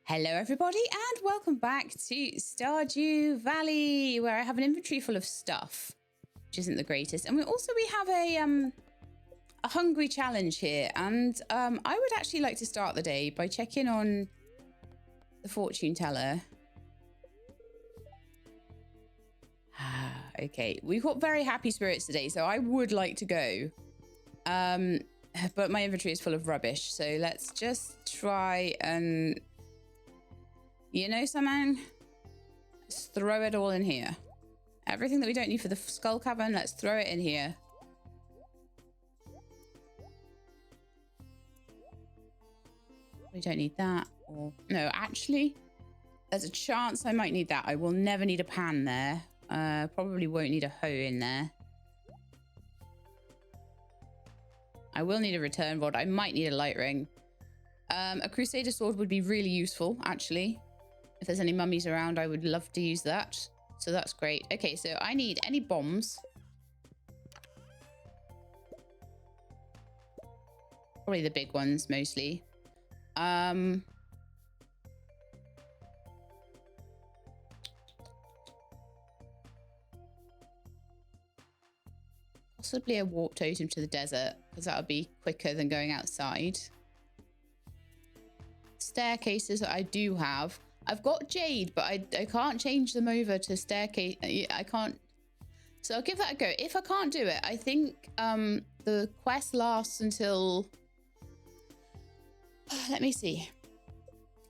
Hello everybody and welcome back to Stardew Valley, where I have an inventory full of stuff, which isn't the greatest. And we have a hungry challenge here, and I would actually like to start the day by checking on the fortune teller. Okay, we've got very happy spirits today, so I would like to go. But my inventory is full of rubbish, so let's just try and... You know something? Let's throw it all in here. Everything that we don't need for the skull cavern, let's throw it in here. We don't need that. Or no, actually, there's a chance I might need that. I will never need a pan there. Probably won't need a hoe in there. I will need a return rod. I might need a light ring. A crusader sword would be really useful, actually. If there's any mummies around, I would love to use that. So that's great. Okay, so I need any bombs. Probably the big ones, mostly. Possibly a warp totem to the desert, because that would be quicker than going outside. Staircases that I do have. I've got jade, but I can't change them over to staircase. I can't. So I'll give that a go. If I can't do it, I think the quest lasts until... Let me see.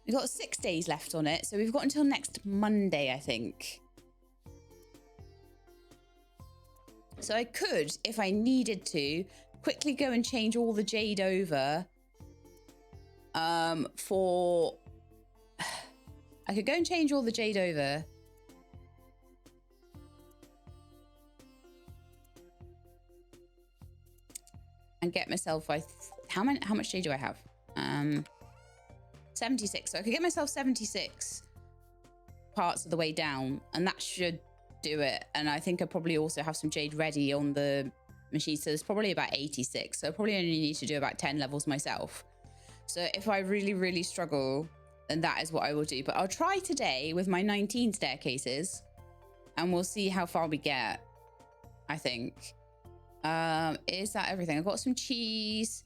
We've got 6 days left on it. So we've got until next Monday, I think. So I could, if I needed to, quickly go and change all the jade over for... I could go and change all the jade over. And get myself, how much jade do I have? 76. So I could get myself 76 parts of the way down, and that should do it. And I think I probably also have some jade ready on the machine. So there's probably about 86. So I probably only need to do about 10 levels myself. So if I really, really struggle, then that is what I will do. But I'll try today with my 19 staircases, and we'll see how far we get, I think. Is that everything? I've got some cheese.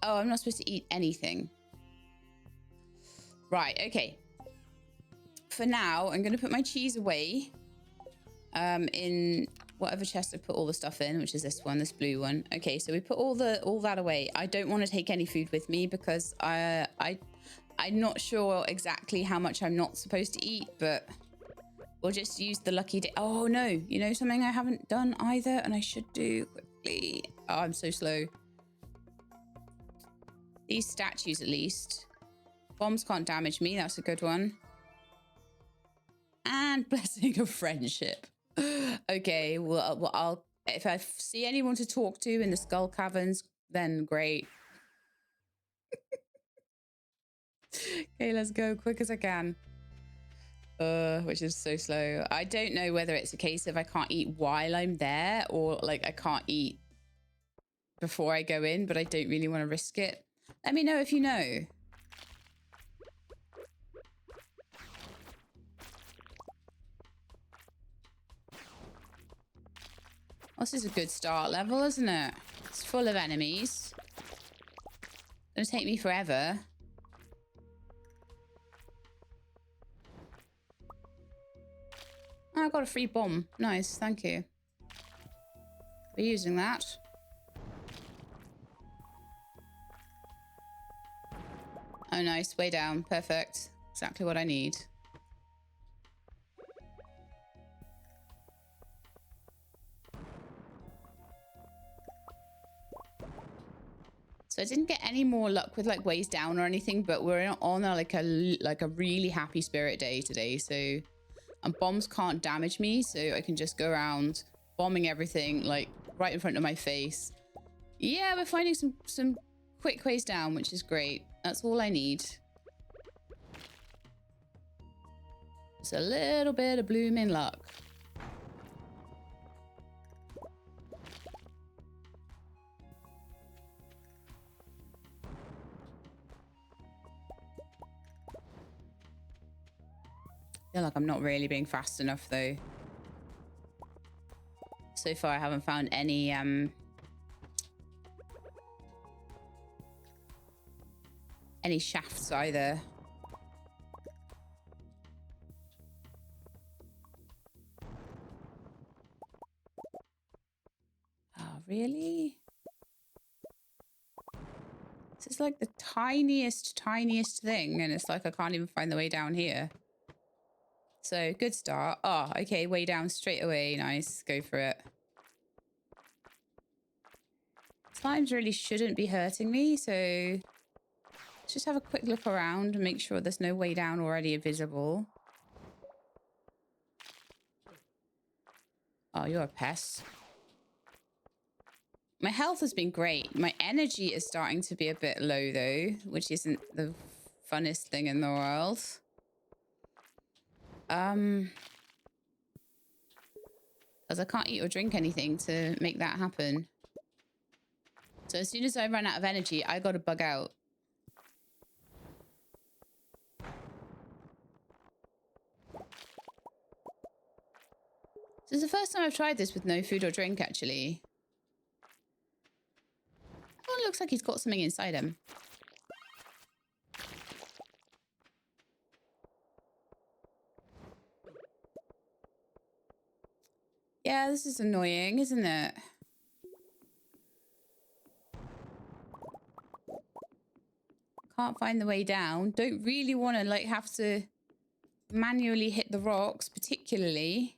Oh, I'm not supposed to eat anything. Right, okay. For now, I'm going to put my cheese away in whatever chest I put all the stuff in, which is this one, this blue one. Okay, so we put all that away. I don't want to take any food with me because I'm not sure exactly how much I'm not supposed to eat, but we'll just use the lucky day. Oh no, you know something I haven't done either, and I should do quickly. Oh, I'm so slow. These statues, at least. Bombs can't damage me. That's a good one. And blessing of friendship. Okay, well, if I see anyone to talk to in the skull caverns, then great. Okay, let's go quick as I can. Which is so slow. I don't know whether it's a case of I can't eat while I'm there, or like I can't eat before I go in, but I don't really want to risk it. Let me know if you know. This is a good start level, isn't it? It's full of enemies. It's gonna take me forever. Oh, I got a free bomb. Nice, thank you. We're using that. Oh, nice. Way down. Perfect. Exactly what I need. So I didn't get any more luck with like ways down or anything, but we're on like a really happy spirit day today. So, and bombs can't damage me, so I can just go around bombing everything like right in front of my face. Yeah, we're finding some quick ways down, which is great. That's all I need. It's a little bit of blooming luck. feel like I'm not really being fast enough though. So far I haven't found any shafts either. Oh, really? This is like the tiniest thing, and it's like I can't even find the way down here. So, good start. Oh, okay, way down straight away. Nice, go for it. Slimes really shouldn't be hurting me, so let's just have a quick look around and make sure there's no way down already visible. Oh, you're a pest. My health has been great. My energy is starting to be a bit low, though, which isn't the funnest thing in the world. Because I can't eat or drink anything to make that happen. So as soon as I run out of energy, I got to bug out. This is the first time I've tried this with no food or drink, actually. Oh, it looks like he's got something inside him. Yeah, this is annoying, isn't it? Can't find the way down. Don't really want to, like, have to manually hit the rocks, particularly.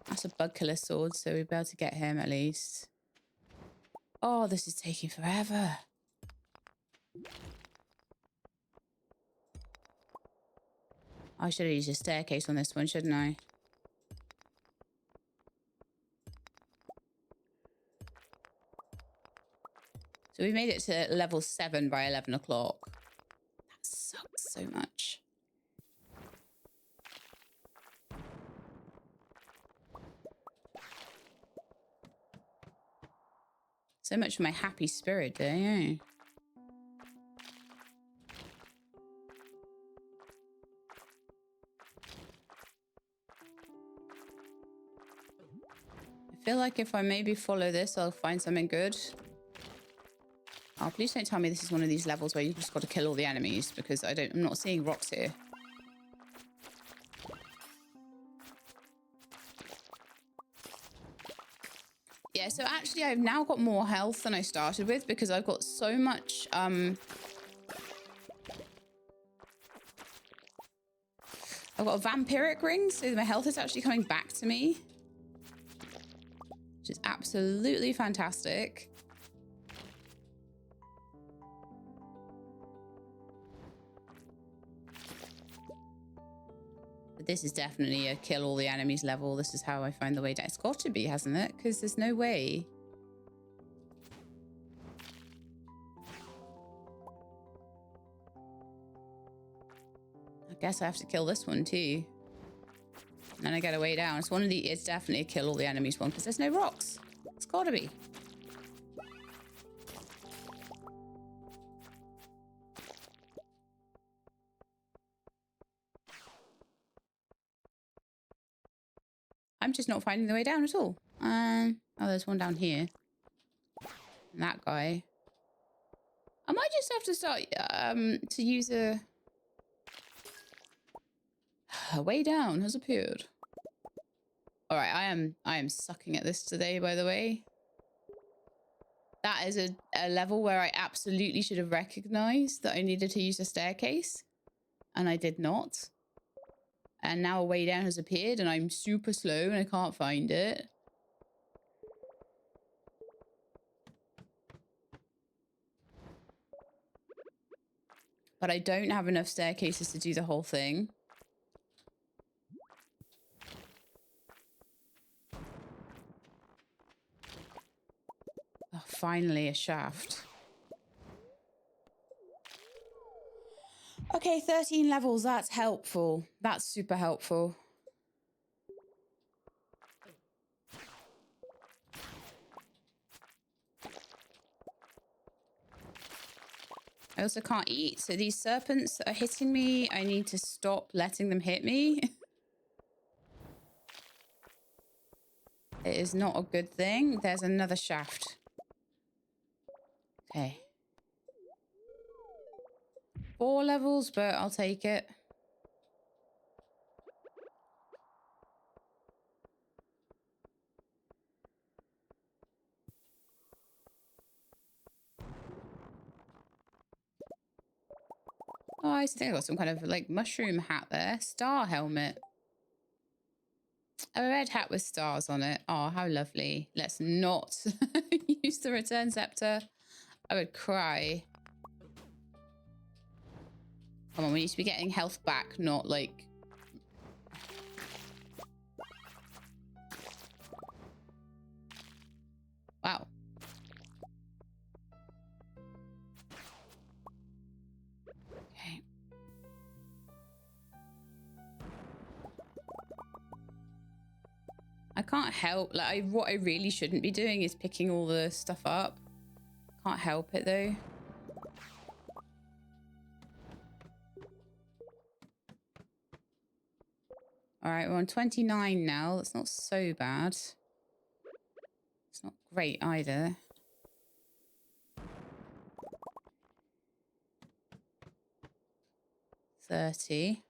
That's a bug killer sword, so we'll be able to get him at least. Oh, this is taking forever. I should have used a staircase on this one, shouldn't I? So we made it to level 7 by 11 o'clock. That sucks so much. So much for my happy spirit there, yeah. I feel like if I maybe follow this, I'll find something good. Oh, please don't tell me this is one of these levels where you just got to kill all the enemies, because I'm not seeing rocks here. Yeah, so actually I've now got more health than I started with because I've got so much I've got a vampiric ring, so my health is actually coming back to me, which is absolutely fantastic. But this is definitely a kill all the enemies level. This is how I find the way down. It's got to be, hasn't it? Because there's no way. I guess I have to kill this one too. And then I get a way down. It's one of the, it's definitely a kill all the enemies one because there's no rocks. It's got to be. I'm just not finding the way down at all. Oh, there's one down here. And that guy. I might just have to start to use a way down has appeared. All right, I am sucking at this today, by the way. That is a level where I absolutely should have recognized that I needed to use a staircase, and I did not. And now a way down has appeared, and I'm super slow, and I can't find it. But I don't have enough staircases to do the whole thing. Oh, finally a shaft. Okay, 13 levels. That's helpful. That's super helpful. I also can't eat. So these serpents that are hitting me, I need to stop letting them hit me. It is not a good thing. There's another shaft. Okay. 4 levels, but I'll take it. Oh, I think I got some kind of like mushroom hat there. Star helmet. A red hat with stars on it. Oh, how lovely. Let's not use the return scepter. I would cry. Come on, we need to be getting health back, not like... Wow. Okay. I can't help, like, what I really shouldn't be doing is picking all the stuff up. Can't help it though. All right, we're on 29 now. That's not so bad. It's not great either. $30.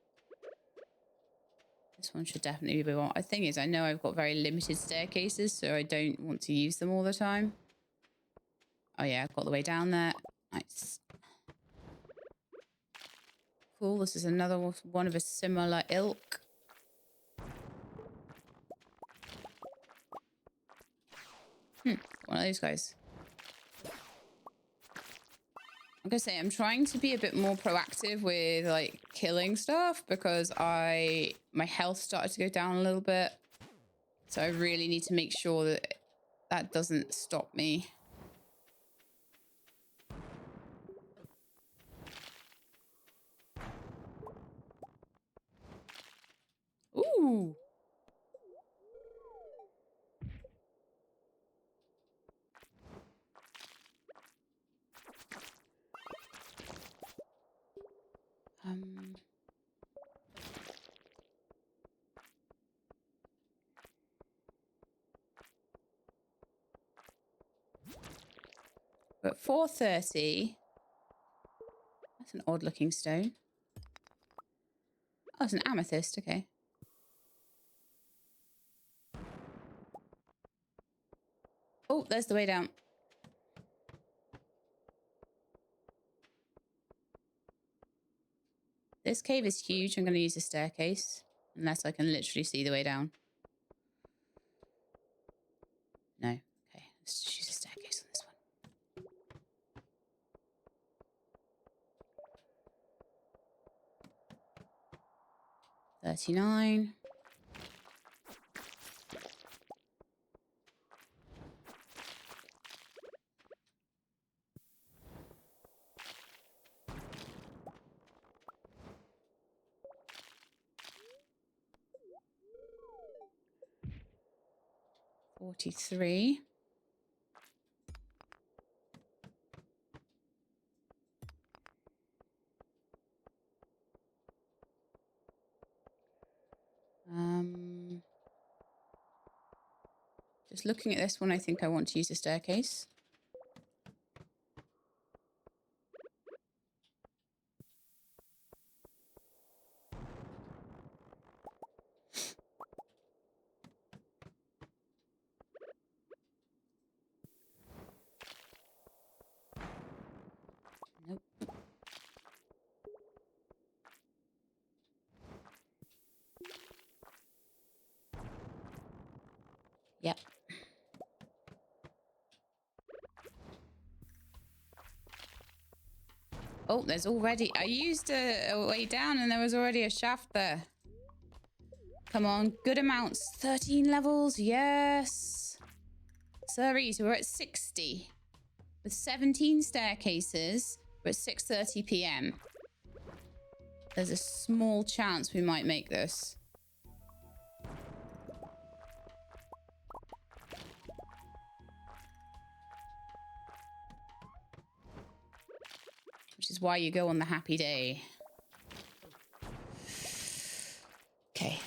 This one should definitely be one. The thing is, I know I've got very limited staircases, so I don't want to use them all the time. Oh yeah, I've got the way down there. Nice. Cool, this is another one of a similar ilk. One of those guys. I'm gonna say I'm trying to be a bit more proactive with like killing stuff because my health started to go down a little bit. So I really need to make sure that that doesn't stop me. Ooh. But 430. That's an odd looking stone. Oh, it's an amethyst. Okay. Oh, there's the way down. This cave is huge. I'm going to use a staircase unless I can literally see the way down. No. Okay. Let's just use a staircase on this one. 39. $43. Just looking at this one, I think I want to use a staircase. Nope. Yep. Oh, there's already... I used a way down and there was already a shaft there. Come on, good amounts. 13 levels, yes. Sorry, we're at 60. With 17 staircases, we're at 6:30 p.m. There's a small chance we might make this. Which is why you go on the happy day. Okay.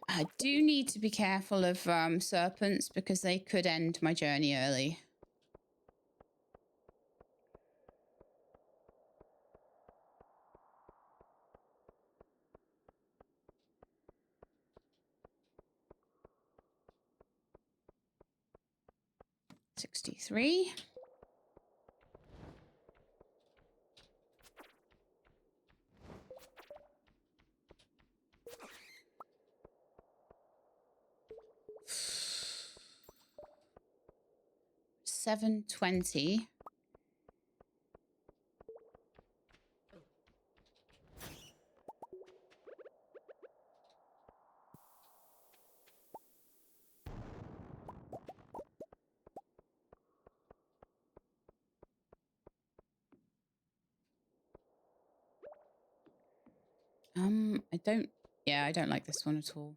I do need to be careful of serpents because they could end my journey early. $63. $720. I don't like this one at all.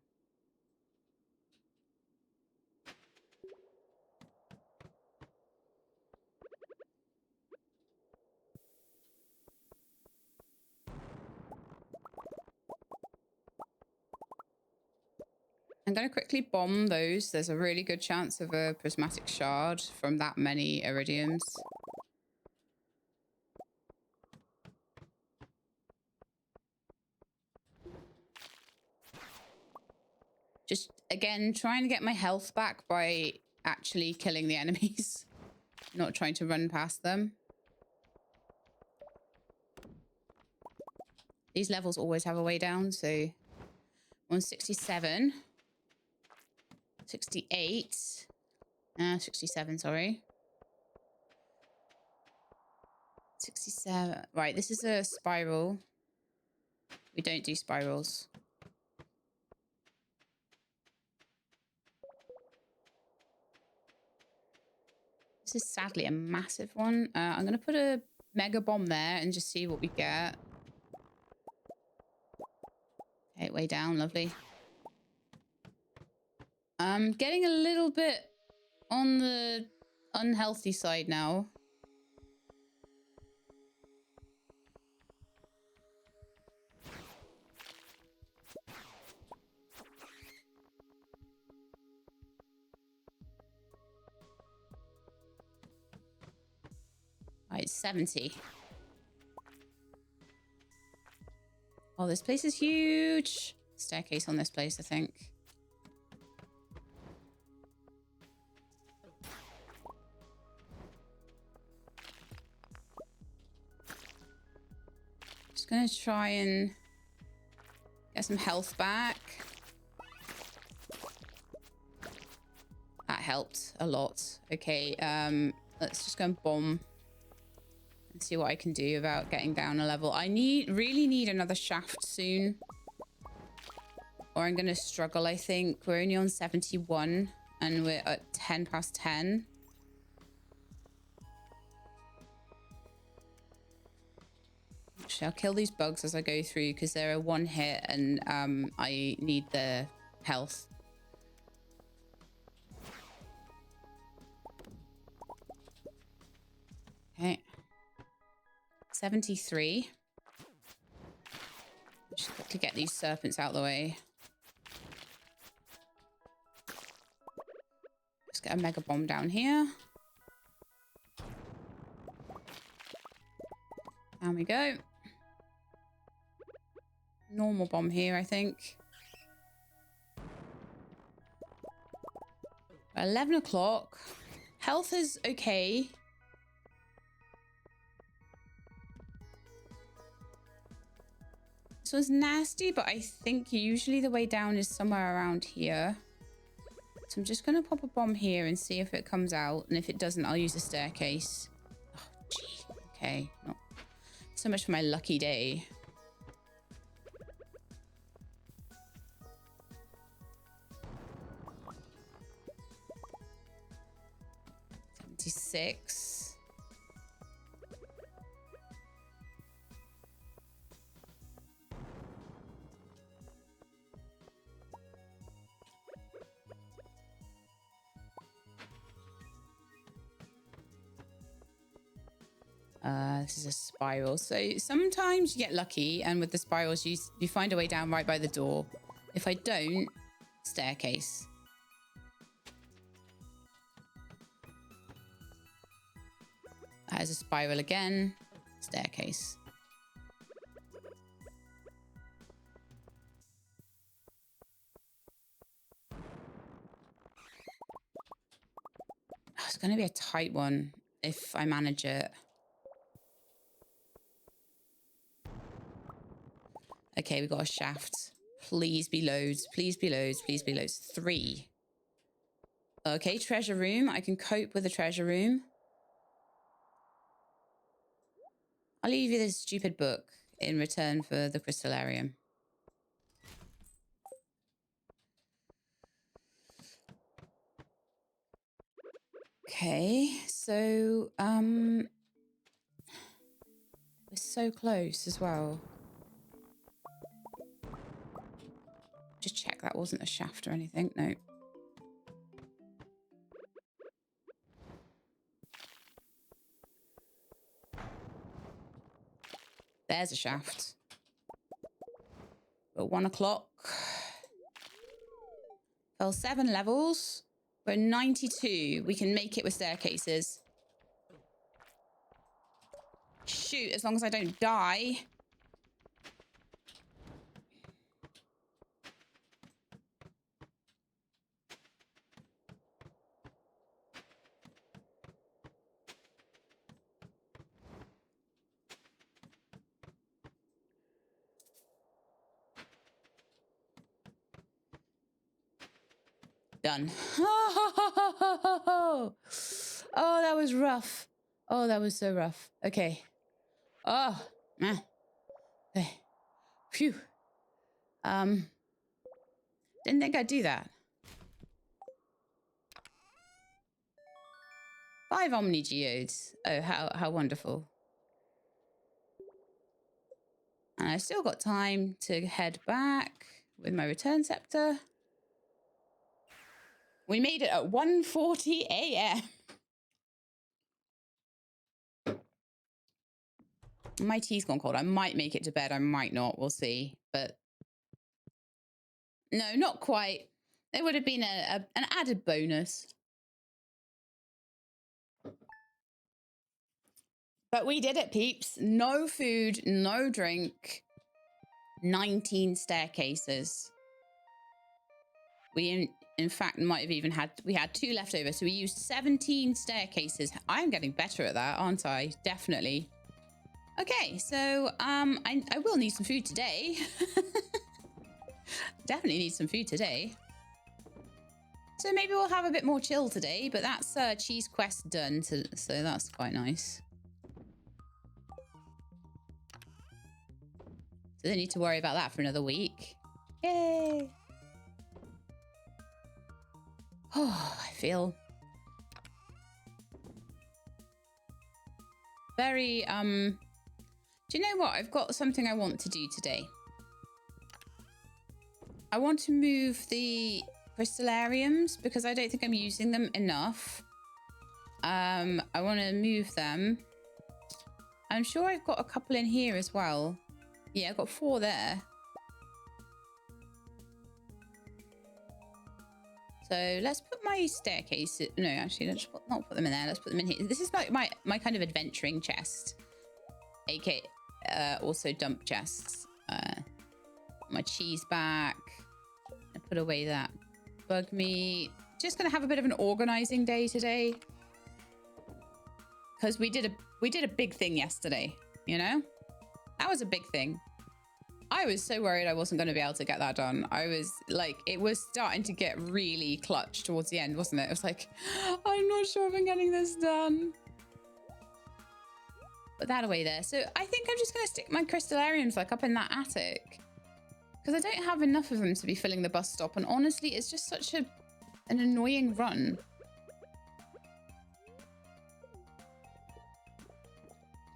I'm going to quickly bomb those. There's a really good chance of a prismatic shard from that many iridiums. Just, again, trying to get my health back by actually killing the enemies. Not trying to run past them. These levels always have a way down, so 167. 68. 67, sorry. 67. Right, this is a spiral. We don't do spirals. This is sadly a massive one. I'm going to put a mega bomb there and just see what we get. Okay, way down, lovely. I'm getting a little bit on the unhealthy side now. Right, 70. Oh, this place is huge. Staircase on this place, I think. Just gonna try and get some health back. That helped a lot. Okay, let's just go and bomb and see what I can do about getting down a level. I really need another shaft soon, or I'm gonna struggle. I think we're only on 71 and we're at 10 past 10. Actually, I'll kill these bugs as I go through because they're a one hit and I need the health. Okay. 73. Just quickly get these serpents out of the way. Let's get a mega bomb down here. Down we go. Normal bomb here, I think. 11 o'clock. Health is okay. This was nasty, but I think usually the way down is somewhere around here. So I'm just going to pop a bomb here and see if it comes out. And if it doesn't, I'll use a staircase. Oh, gee. Okay. Not so much for my lucky day. $76. This is a spiral. So sometimes you get lucky, and with the spirals, you find a way down right by the door. If I don't, staircase. That is a spiral again. Staircase. Oh, it's going to be a tight one if I manage it. Okay, we got a shaft. Please be loads. Please be loads. Please be loads. 3. Okay, treasure room. I can cope with the treasure room. I'll leave you this stupid book in return for the crystallarium. Okay, so we're so close as well. Just check that wasn't a shaft or anything. No. There's a shaft. At 1 o'clock. Fell 7 levels. We're at 92. We can make it with staircases. Shoot, as long as I don't die. Done. Oh, that was rough. Oh, that was so rough. Okay. Oh, man. Okay. Phew. Didn't think I'd do that. 5 Omni Geodes. Oh, how wonderful. And I still got time to head back with my return scepter. We made it at 1:40 a.m. My tea's gone cold. I might make it to bed. I might not. We'll see. But no, not quite. There would have been an added bonus. But we did it, peeps. No food, no drink. 19 staircases. We, in fact, might have even had... We had 2 left over, so we used 17 staircases. I'm getting better at that, aren't I? Definitely. Okay, so I will need some food today. Definitely need some food today. So maybe we'll have a bit more chill today, but that's cheese quest done, so that's quite nice. So they need to worry about that for another week. Yay! Oh, I feel very, do you know what? I've got something I want to do today. I want to move the crystallariums because I don't think I'm using them enough. I want to move them. I'm sure I've got a couple in here as well. Yeah, I've got 4 there. So let's put my staircase. No, actually, let's not put them in there. Let's put them in here. This is like my kind of adventuring chest, aka also dump chests. My cheese back. I put away that bug meat. Just gonna have a bit of an organizing day today because we did a big thing yesterday. You know, that was a big thing. I was so worried I wasn't going to be able to get that done. I was like, it was starting to get really clutch towards the end, wasn't it? It was like, I'm not sure if I'm getting this done. Put that away there. So I think I'm just going to stick my crystallariums like up in that attic because I don't have enough of them to be filling the bus stop. And honestly, it's just such an annoying run.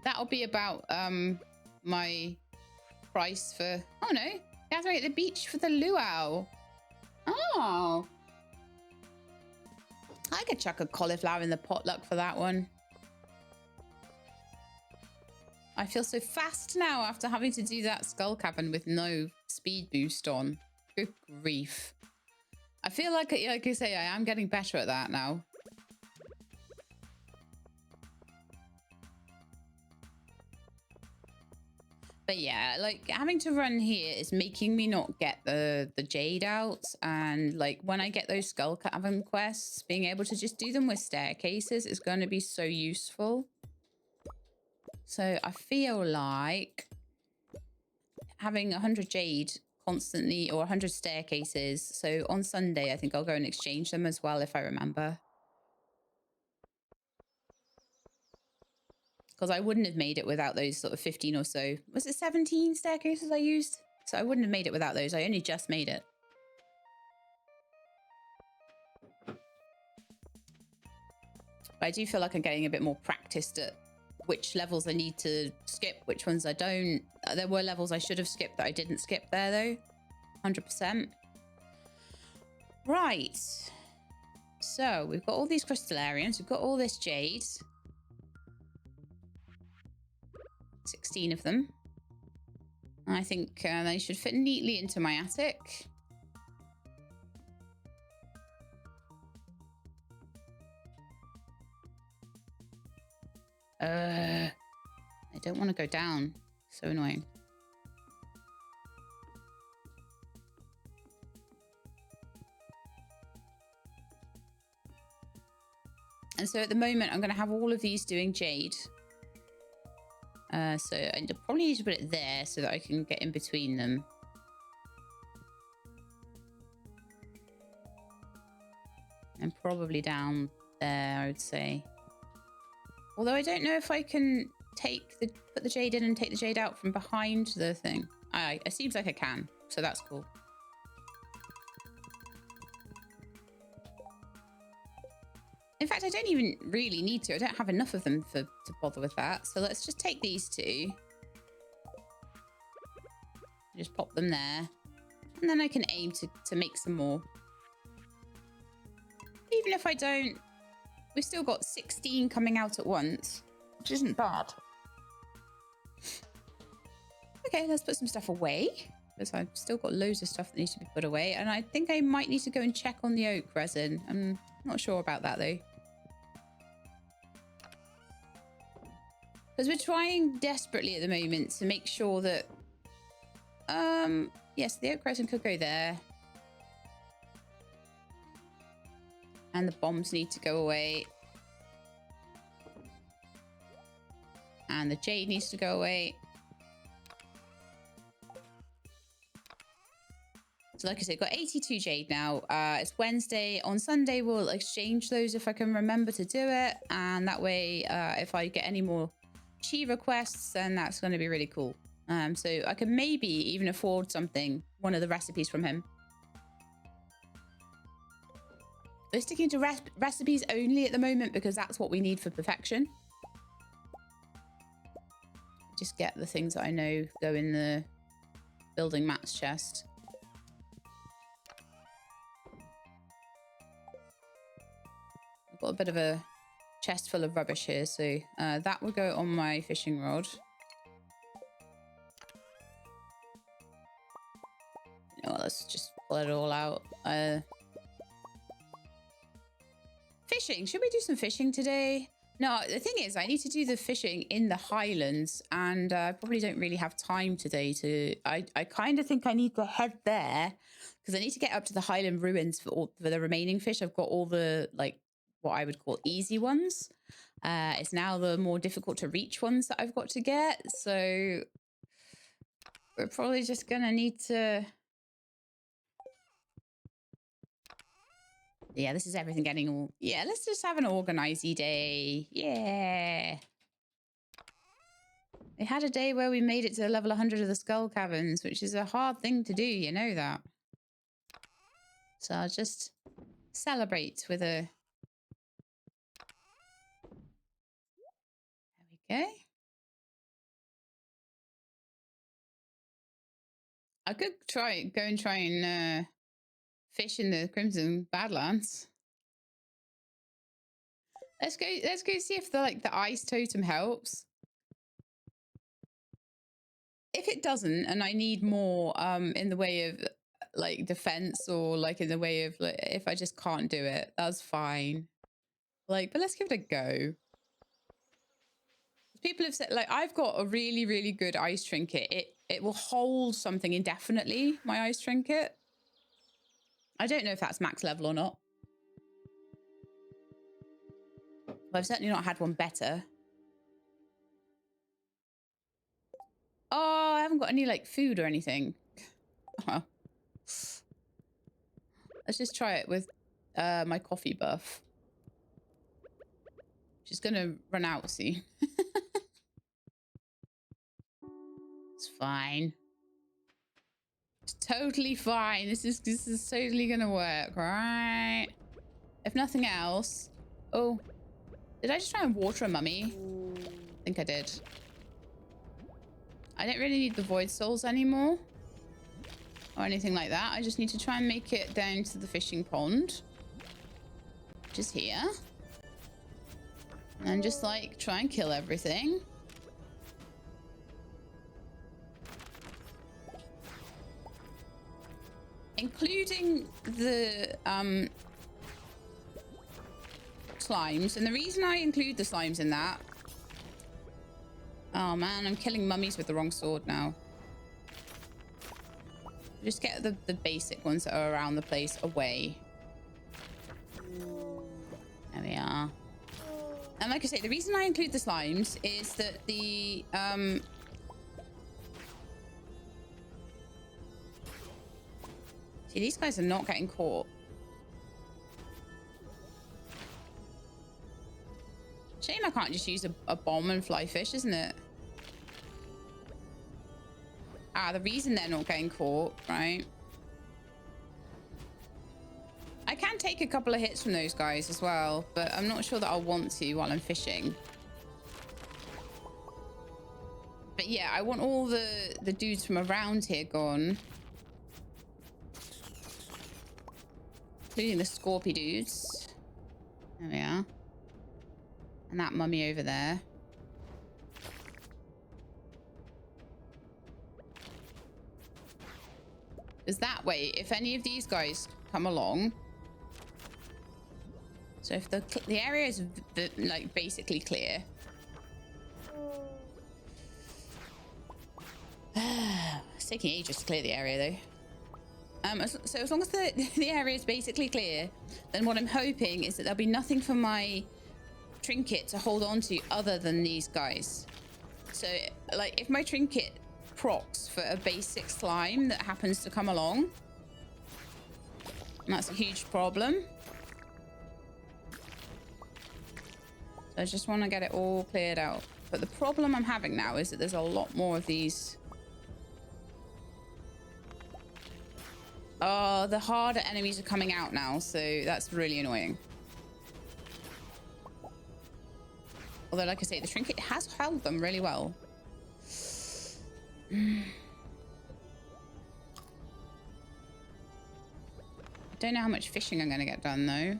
That'll be about my price for... Oh, no. Gathering at the beach for the luau. Oh. I could chuck a cauliflower in the potluck for that one. I feel so fast now after having to do that skull cavern with no speed boost on. Good grief. I feel like I say, I am getting better at that now. But yeah, like having to run here is making me not get the jade out. And like when I get those skull cavern quests, being able to just do them with staircases is going to be so useful. So I feel like having 100 jade constantly or 100 staircases. So on Sunday, I think I'll go and exchange them as well if I remember. Because I wouldn't have made it without those sort of 15 or so. Was it 17 staircases I used? So I wouldn't have made it without those. I only just made it. But I do feel like I'm getting a bit more practiced at which levels I need to skip, which ones I don't. There were levels I should have skipped that I didn't skip there, though. 100%. Right. So we've got all these crystallarians. We've got all this jade. 16 of them. I think they should fit neatly into my attic. I don't want to go down. So annoying. And so at the moment, I'm going to have all of these doing jade. So I probably need to put it there so that I can get in between them. And probably down there, I would say. Although I don't know if I can put the jade in and take the jade out from behind the thing. It seems like I can, so that's cool. In fact, I don't even really need to. I don't have enough of them to bother with that. So let's just take these two. Just pop them there. And then I can aim to make some more. Even if I don't, we've still got 16 coming out at once, which isn't bad. Okay, let's put some stuff away. Because I've still got loads of stuff that needs to be put away. And I think I might need to go and check on the oak resin. I'm not sure about that, though. Because we're trying desperately at the moment to make sure that... yes, the oak resin could go there. And the bombs need to go away. And the jade needs to go away. So like I said, got 82 jade now. It's Wednesday. On Sunday, we'll exchange those if I can remember to do it. And that way, if I get any more chi requests, then that's going to be really cool. So I can maybe even afford something, one of the recipes from him. We're sticking to recipes only at the moment because that's what we need for perfection. Just get the things that I know go in the building mats chest. I've got a bit of a chest full of rubbish here, so that will go on my fishing rod. You know what, let's just pull it all out. Fishing. Should we do some fishing today? No, the thing is, I need to do the fishing in the Highlands, and I probably don't really have time today to... I kind of think I need to head there, because I need to get up to the Highland ruins for the remaining fish. I've got all the, like, what I would call easy ones. It's now the more difficult to reach ones that I've got to get, so we're probably just going to need to... Yeah, this is everything getting all... Yeah, let's just have an organisy day. Yeah. We had a day where we made it to level 100 of the skull caverns, which is a hard thing to do, you know that. So I'll just celebrate with a... There we go. I could go and try and fish in the Crimson Badlands. Let's go see if the ice totem helps. if it doesn't, and I need more in the way of like defense, or like in the way of like, if I just can't do it, that's fine. Like, but let's give it a go. People have said, like, I've got a really, really good ice trinket. It will hold something indefinitely, my ice trinket. I don't know if that's max level or not. But I've certainly not had one better. Oh, I haven't got any, like, food or anything. Oh. Let's just try it with my coffee buff. She's gonna run out soon. It's fine. It's totally fine. This is totally gonna work, right? If nothing else. Oh, did I just try and water a mummy? I think I did. I don't really need the void souls anymore or anything like that. I just need to try and make it down to the fishing pond, which is here. And then just like try and kill everything. Including the slimes. And the reason I include the slimes in that... Oh man, I'm killing mummies with the wrong sword now. Just get the basic ones that are around the place away. There we are. And like I say, the reason I include the slimes is that the... See, these guys are not getting caught. Shame I can't just use a bomb and fly fish, isn't it? Ah, the reason they're not getting caught, right? I can take a couple of hits from those guys as well, but I'm not sure that I'll want to while I'm fishing. But yeah, I want all the dudes from around here gone. Including the Scorpy dudes. There we are. And that mummy over there. Because that way, if any of these guys come along... So if the area is like basically clear... It's taking ages to clear the area though. So as long as the area is basically clear, then what I'm hoping is that there'll be nothing for my trinket to hold on to other than these guys. So like if my trinket procs for a basic slime that happens to come along, that's a huge problem. So I just want to get it all cleared out. But the problem I'm having now is that there's a lot more of these. Oh, the harder enemies are coming out now, so that's really annoying. Although, like I say, the trinket has held them really well. I don't know how much fishing I'm going to get done, though.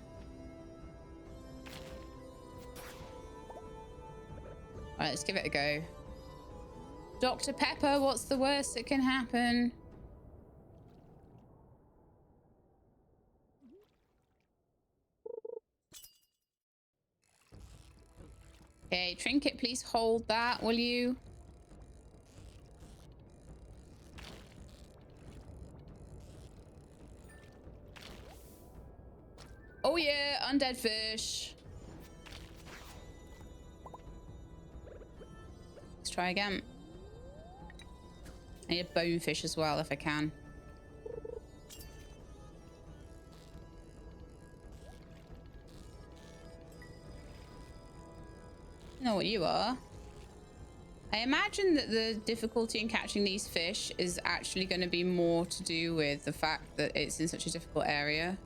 All right, let's give it a go. Dr. Pepper, what's the worst that can happen? Okay, trinket, please hold that, will you? Oh yeah, undead fish. Let's try again. I need a bonefish as well if I can. I know what you are. I imagine that the difficulty in catching these fish is actually going to be more to do with the fact that it's in such a difficult area.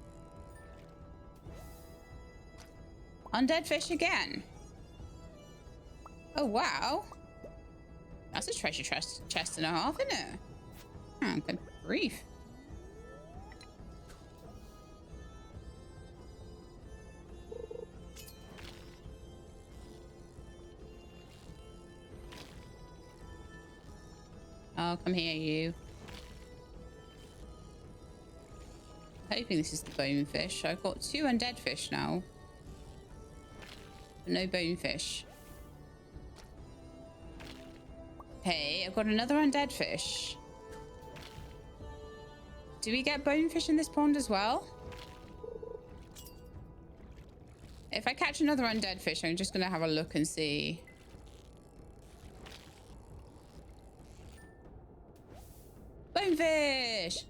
Undead fish again. Oh, wow. That's a treasure chest and a half, isn't it? Oh, good grief. Oh, come here, you. Hoping this is the bonefish. I've got 2 undead fish now. But no bonefish. Okay, I've got another undead fish. Do we get bonefish in this pond as well? If I catch another undead fish, I'm just going to have a look and see. Bonefish!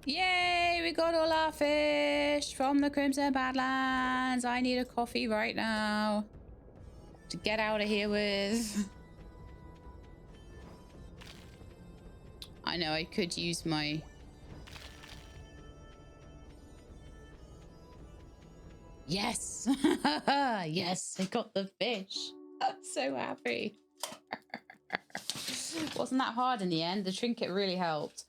Yay, we got all our fish from the Crimson Badlands. I need a coffee right now to get out of here with. I know I could use my... Yes! Yes, I got the fish. I'm so happy. Wasn't that hard in the end? The trinket really helped.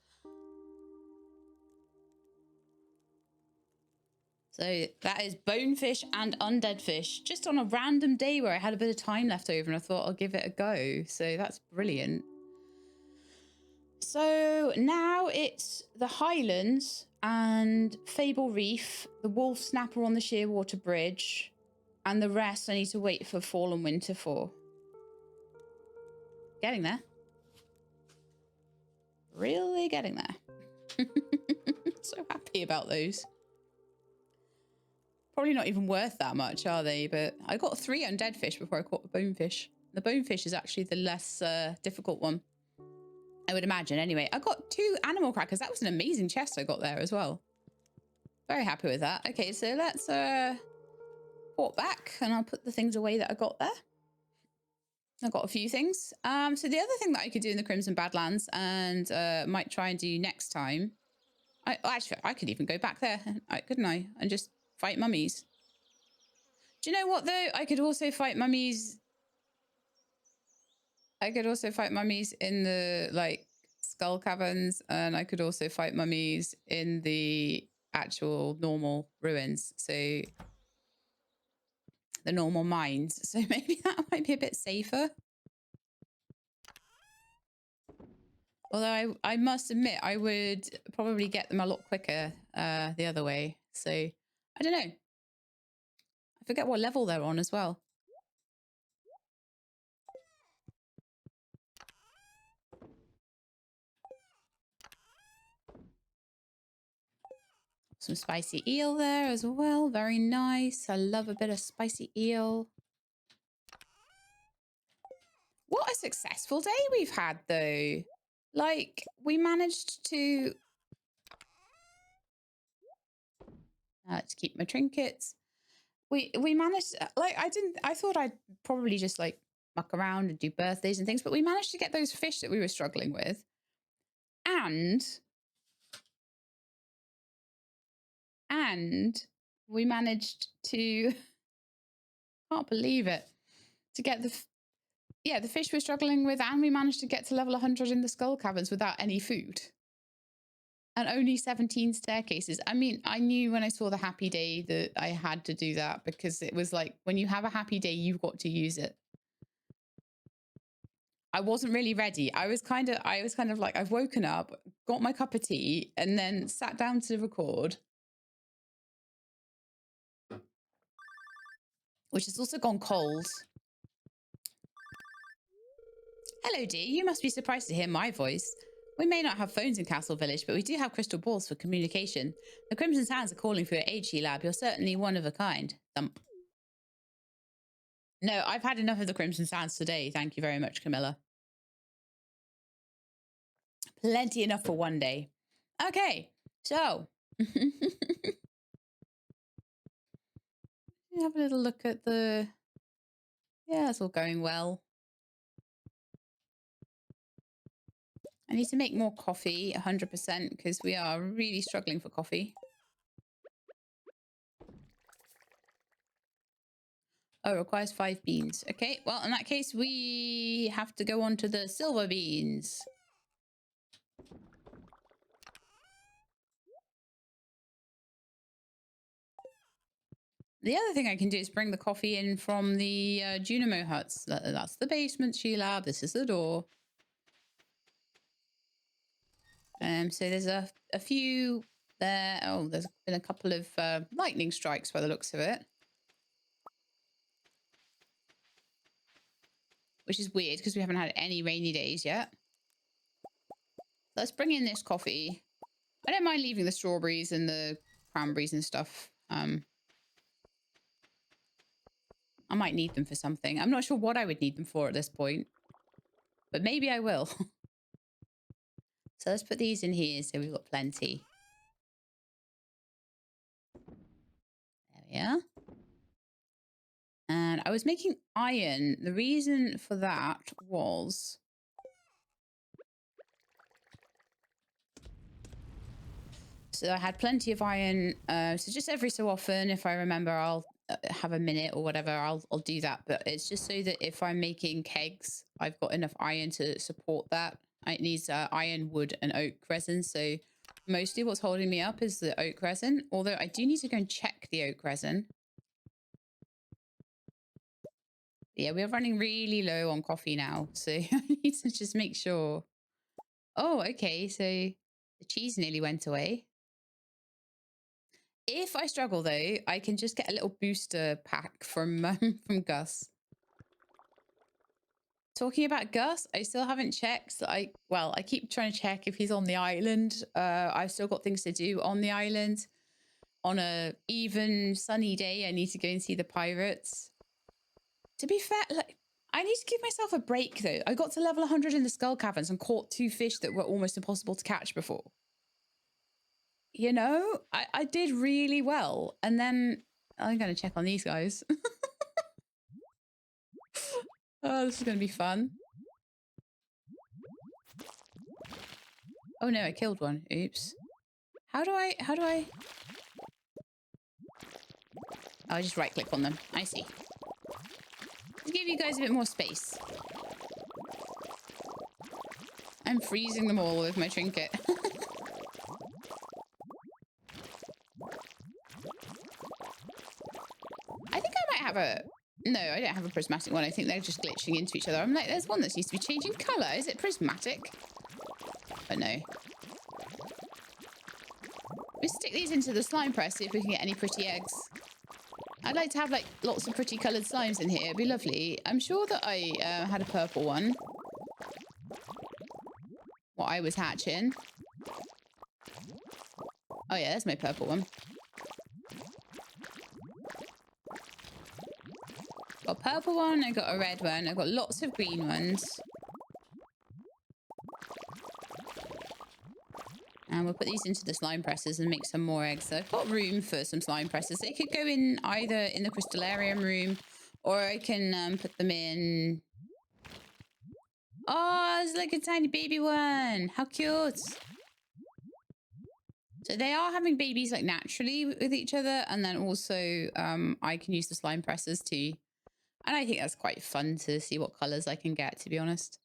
So that is bonefish and undead fish, just on a random day where I had a bit of time left over and I thought I'll give it a go. So that's brilliant. So now it's the Highlands and Fable Reef, the Wolf Snapper on the Shearwater Bridge, and the rest I need to wait for fall and winter for. Getting there. Really getting there. So happy about those. Probably not even worth that much, are they? But I got 3 undead fish before I caught the bonefish. The bonefish is actually the less difficult one, I would imagine. Anyway, I got 2 animal crackers. That was an amazing chest I got there as well. Very happy with that. Okay, so let's port back and I'll put the things away that I got there. I've got a few things. So the other thing that I could do in the Crimson Badlands and might try and do next time. Actually, I could even go back there, couldn't I? And just fight mummies. Do you know what though? I could also fight mummies. I could also fight mummies in the like skull caverns, and I could also fight mummies in the actual normal ruins. So the normal mines. So maybe that might be a bit safer. Although I must admit, I would probably get them a lot quicker the other way. So I don't know. I forget what level they're on as well. Some spicy eel there as well. Very nice. I love a bit of spicy eel. What a successful day we've had, though. Like, we managed to... let's keep my trinkets. We managed... Like, I thought I'd probably just, like, muck around and do birthdays and things, but we managed to get those fish that we were struggling with. And we managed to... can't believe it. To get the... Yeah, the fish we're struggling with, and we managed to get to level 100 in the skull caverns without any food. And only 17 staircases. I mean, I knew when I saw the happy day that I had to do that, because it was like, when you have a happy day, you've got to use it. I wasn't really ready. I was kind of like, I've woken up, got my cup of tea, and then sat down to record. Which has also gone cold. Hello, dear. You must be surprised to hear my voice. We may not have phones in Castle Village, but we do have crystal balls for communication. The Crimson Sands are calling for your aid, She-Lab. You're certainly one of a kind. Thump. No, I've had enough of the Crimson Sands today. Thank you very much, Camilla. Plenty enough for one day. Okay, so... have a little look at the... Yeah, it's all going well. I need to make more coffee, 100%, because we are really struggling for coffee. Oh, it requires 5 beans. Okay, well, in that case, we have to go on to the silver beans. The other thing I can do is bring the coffee in from the Junimo huts. That's the basement, She-Lab. This is the door. So there's a few there. Oh, there's been a couple of lightning strikes by the looks of it. Which is weird because we haven't had any rainy days yet. Let's bring in this coffee. I don't mind leaving the strawberries and the cranberries and stuff. I might need them for something. I'm not sure what I would need them for at this point. But maybe I will. So let's put these in here so we've got plenty. There we are. And I was making iron. The reason for that was... So I had plenty of iron. So just every so often, if I remember, I'll have a minute or whatever, I'll do that. But it's just so that if I'm making kegs, I've got enough iron to support that. It needs iron, wood, and oak resin. So mostly what's holding me up is the oak resin. Although I do need to go and check the oak resin. Yeah, we're running really low on coffee now. So I need to just make sure. Oh, okay. So the cheese nearly went away. If I struggle, though, I can just get a little booster pack from Gus. Talking about Gus, I still haven't checked. I keep trying to check if he's on the island. I've still got things to do on the island. On a even sunny day, I need to go and see the pirates. To be fair, like, I need to give myself a break, though. I got to level 100 in the skull caverns and caught 2 fish that were almost impossible to catch before. You know, I did really well. And then I'm going to check on these guys. Oh, this is going to be fun. Oh no, I killed one. Oops. How do I... Oh, I just right click on them. I see. To give you guys a bit more space. I'm freezing them all with my trinket. I think I might have a... No, I don't have a prismatic one. I think they're just glitching into each other. I'm like, there's one that seems to be changing colour. Is it prismatic? But no. We stick these into the slime press, see if we can get any pretty eggs. I'd like to have like lots of pretty coloured slimes in here. It'd be lovely. I'm sure that I had a purple one. What I was hatching. Oh yeah, there's my purple one. Got a purple one, I got a red one, I've got lots of green ones. And we'll put these into the slime presses and make some more eggs. So I've got room for some slime presses. They could go in either in the crystallarium room, or I can put them in... Oh, it's like a tiny baby one. How cute. So they are having babies like naturally with each other. And then also I can use the slime presses too. And I think that's quite fun to see what colours I can get, to be honest.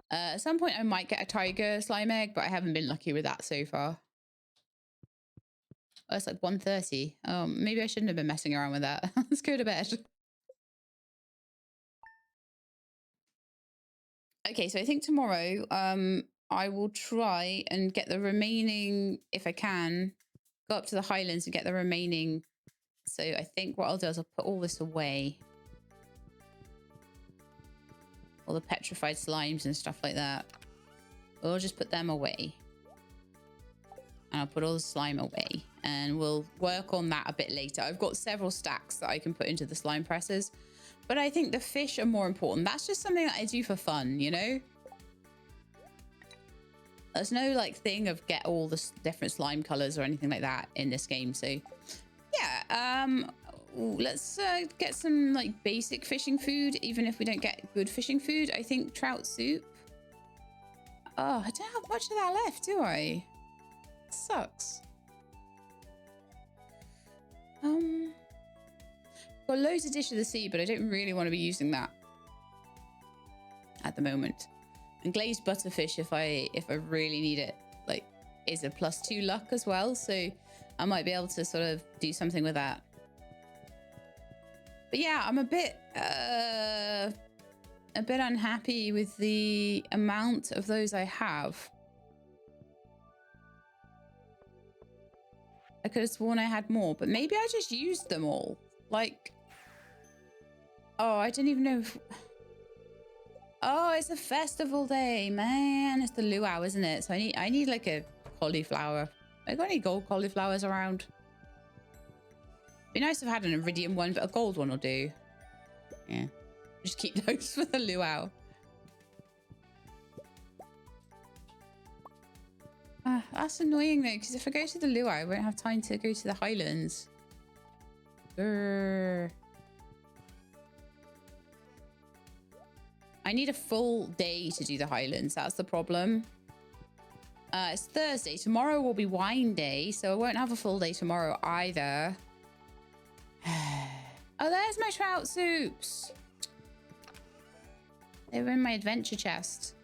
At some point, I might get a tiger slime egg, but I haven't been lucky with that so far. Oh, it's like 1:30. Oh, maybe I shouldn't have been messing around with that. Let's go to bed. Okay, so I think tomorrow I will try and get the remaining, if I can, go up to the Highlands and get the remaining. So I think what I'll do is I'll put all this away. All the petrified slimes and stuff like that. We'll just put them away. And I'll put all the slime away. And we'll work on that a bit later. I've got several stacks that I can put into the slime presses. But I think the fish are more important. That's just something that I do for fun, you know? There's no like thing of get all the different slime colors or anything like that in this game. So yeah, let's get some like basic fishing food, even if we don't get good fishing food. I think trout soup. Oh, I don't have much of that left, do I? Sucks. Got loads of Dish of the Sea, but I don't really want to be using that at the moment. And glazed butterfish, if I really need it, like, is a +2 luck as well. So I might be able to sort of do something with that. But yeah, I'm a bit bit unhappy with the amount of those I have. I could have sworn I had more, but maybe I just used them all. Like, oh, I didn't even know if... Oh, it's a festival day, man. It's the luau, isn't it? So I need like a cauliflower. I got any gold cauliflowers around? Be nice if I had an iridium one, but a gold one will do. Yeah. Just keep those for the luau. That's annoying though, because if I go to the luau, I won't have time to go to the Highlands. Grr. I need a full day to do the Highlands. That's the problem. It's Thursday. Tomorrow will be wine day, so I won't have a full day tomorrow either. Oh, there's my trout soups. They were in my adventure chest.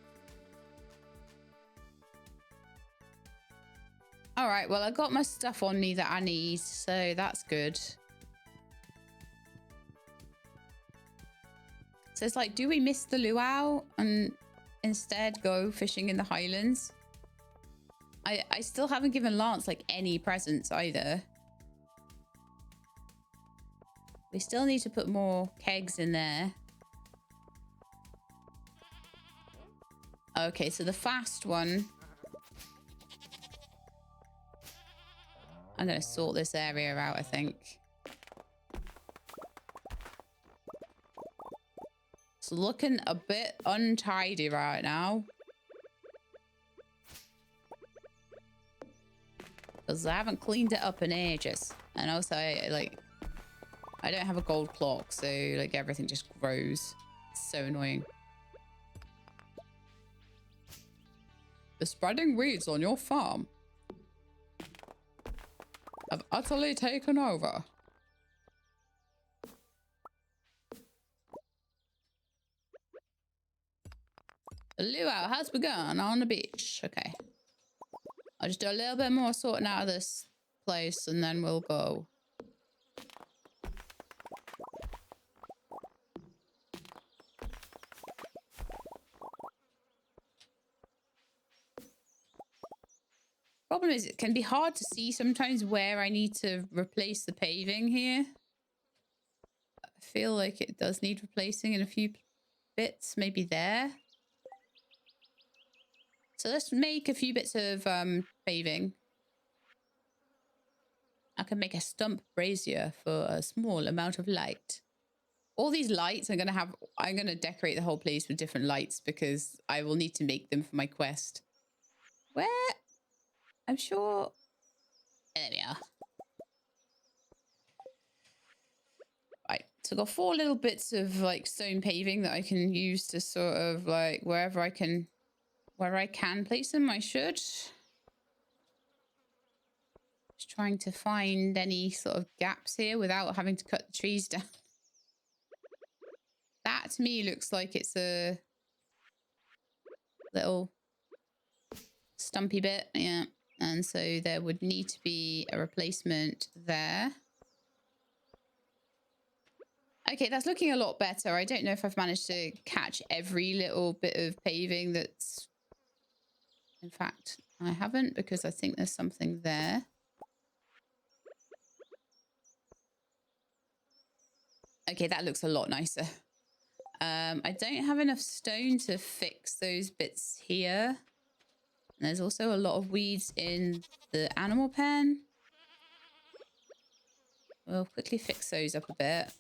All right, well, I got my stuff on me that I need, so that's good. So it's like, do we miss the luau and instead go fishing in the Highlands? I still haven't given Lance like any presents either. We still need to put more kegs in there. Okay, so the fast one. I'm going to sort this area out, I think. It's looking a bit untidy right now. Because I haven't cleaned it up in ages. And also, I don't have a gold clock, so like everything just grows. It's so annoying. The spreading weeds on your farm have utterly taken over. The luau has begun on the beach. Okay. I'll just do a little bit more sorting out of this place and then we'll go. Problem is, it can be hard to see sometimes where I need to replace the paving here. I feel like it does need replacing in a few bits, maybe there. So let's make a few bits of paving. I can make a stump brazier for a small amount of light. All these lights I'm going to decorate the whole place with different lights because I will need to make them for my quest. Where? I'm sure. There we are. Right. So I've got 4 little bits of like stone paving that I can use to sort of like where I can place them, I should. Just trying to find any sort of gaps here without having to cut the trees down. That to me looks like it's a little stumpy bit. Yeah. And so there would need to be a replacement there. Okay, that's looking a lot better. I don't know if I've managed to catch every little bit of paving that's... In fact, I haven't because I think there's something there. Okay, that looks a lot nicer. I don't have enough stone to fix those bits here. And there's also a lot of weeds in the animal pen. We'll quickly fix those up a bit.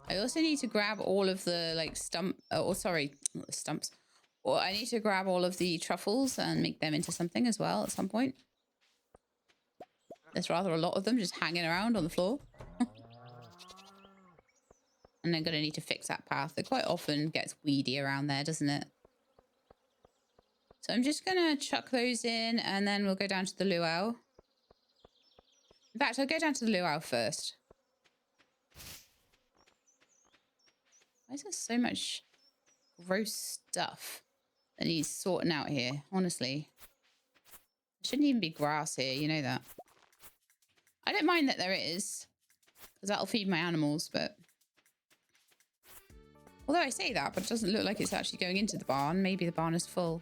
I also need to grab all of the like stumps. Or I need to grab all of the truffles and make them into something as well at some point. There's rather a lot of them just hanging around on the floor. And I'm going to need to fix that path. It quite often gets weedy around there, doesn't it? So I'm just going to chuck those in and then we'll go down to the luau. In fact, I'll go down to the luau first. Why is there so much gross stuff that needs sorting out here? Honestly. There shouldn't even be grass here, you know that. I don't mind that there is, because that'll feed my animals, but... Although I say that, but it doesn't look like it's actually going into the barn. Maybe the barn is full.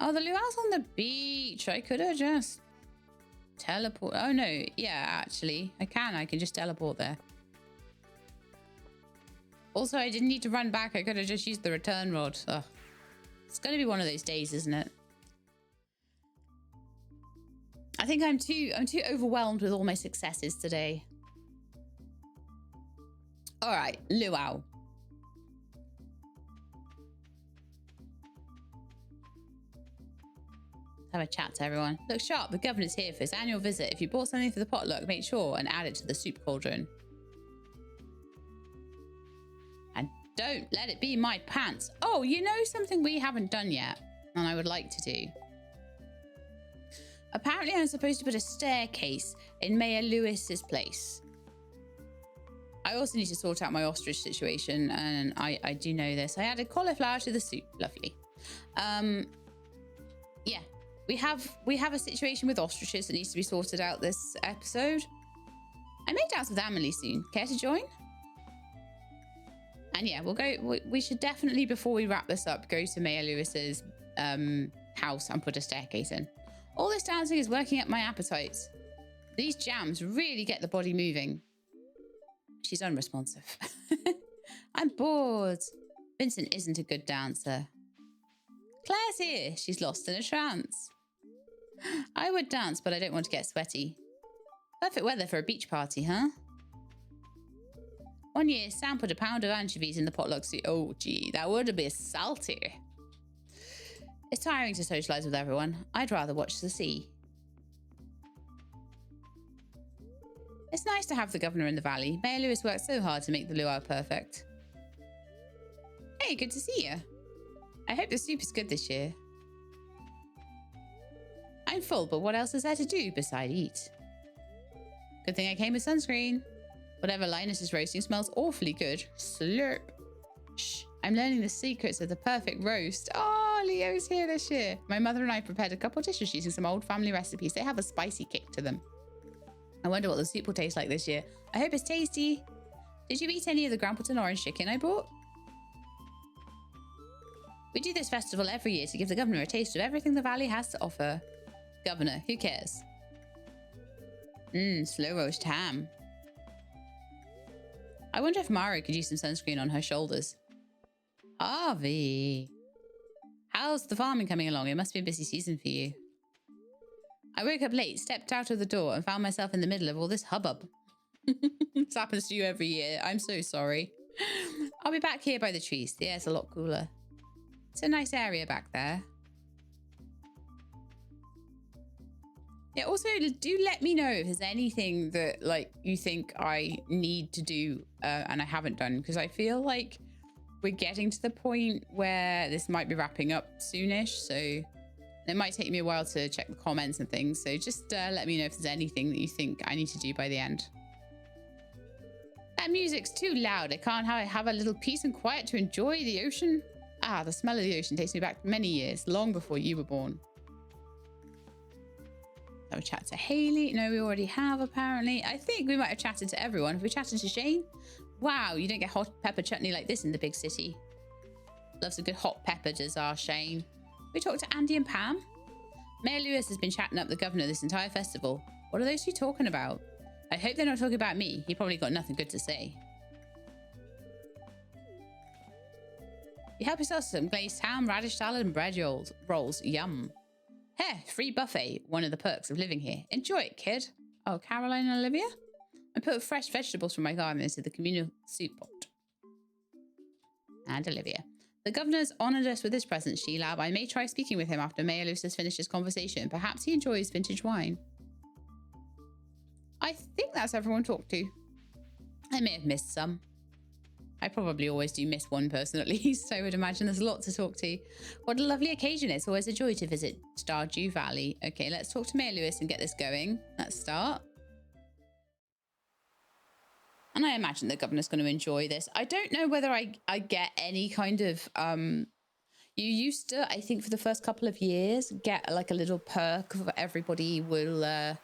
Oh, the luau's on the beach. I could have just teleport. Oh, no. Yeah, actually, I can just teleport there. Also, I didn't need to run back. I could have just used the return rod. Ugh. It's going to be one of those days, isn't it? I think I'm too overwhelmed with all my successes today. All right, Luau. Have a chat to everyone. Look sharp, the governor's here for his annual visit. If you bought something for the potluck, make sure and add it to the soup cauldron. And don't let it be my pants. Oh, you know something we haven't done yet, and I would like to do? Apparently, I'm supposed to put a staircase in Mayor Lewis's place. I also need to sort out my ostrich situation, and I do know this. I added cauliflower to the soup. Lovely. Yeah. We have a situation with ostriches that needs to be sorted out this episode. I may dance with Amelie soon. Care to join? And yeah, we'll go. We should definitely, before we wrap this up, go to Mayor Lewis's house and put a staircase in. All this dancing is working up my appetite. These jams really get the body moving. She's unresponsive. I'm bored. Vincent isn't a good dancer. Claire's here. She's lost in a trance. I would dance, but I don't want to get sweaty. Perfect weather for a beach party, huh? One year, Sam put a pound of anchovies in the potluck soup. Oh, gee, that would be salty. It's tiring to socialise with everyone. I'd rather watch the sea. It's nice to have the governor in the valley. Mayor Lewis worked so hard to make the luau perfect. Hey, good to see you. I hope the soup is good this year. I'm full, but what else is there to do besides eat? Good thing I came with sunscreen. Whatever Linus is roasting smells awfully good. Slurp. Shh, I'm learning the secrets of the perfect roast. Oh, Leo's here this year. My mother and I prepared a couple dishes using some old family recipes. They have a spicy kick to them. I wonder what the soup will taste like this year. I hope it's tasty. Did you eat any of the Grampleton orange chicken I bought? We do this festival every year to give the governor a taste of everything the valley has to offer. Governor, who cares? Slow roast ham. I wonder if Mara could use some sunscreen on her shoulders. Harvey. How's the farming coming along? It must be a busy season for you. I woke up late, stepped out of the door, and found myself in the middle of all this hubbub. This happens to you every year. I'm so sorry. I'll be back here by the trees. The air's a lot cooler. It's a nice area back there. Yeah, also, do let me know if there's anything that, like, you think I need to do and I haven't done, because I feel like we're getting to the point where this might be wrapping up soonish, so it might take me a while to check the comments and things, so just let me know if there's anything that you think I need to do by the end. That music's too loud. I can't have a little peace and quiet to enjoy the ocean. Ah, the smell of the ocean takes me back many years, long before you were born. Have a chat to Haley. No, we already have, apparently. I think we might have chatted to everyone. Have we chatted to Shane? Wow, you don't get hot pepper chutney like this in the big city. Loves a good hot pepper, does our Shane. We talked to Andy and Pam. Mayor Lewis has been chatting up the governor this entire festival. What are those two talking about? I hope they're not talking about me. He probably got nothing good to say. You help yourself to some glazed ham, radish salad, and bread rolls. Yum. Hey, free buffet. One of the perks of living here. Enjoy it, kid. Oh, Caroline and Olivia? I put fresh vegetables from my garden into the communal soup pot. And Olivia. The governor's honoured us with his presence, Sheila. I may try speaking with him after Mayor Luce has finished his conversation. Perhaps he enjoys vintage wine. I think that's everyone talked to. I may have missed some. I probably always do miss one person at least. I would imagine there's a lot to talk to. What a lovely occasion. It's always a joy to visit Stardew Valley. Okay, let's talk to Mayor Lewis and get this going. Let's start. And I imagine the governor's going to enjoy this. I don't know whether I get any kind of... you used to, I think for the first couple of years, get like a little perk of everybody will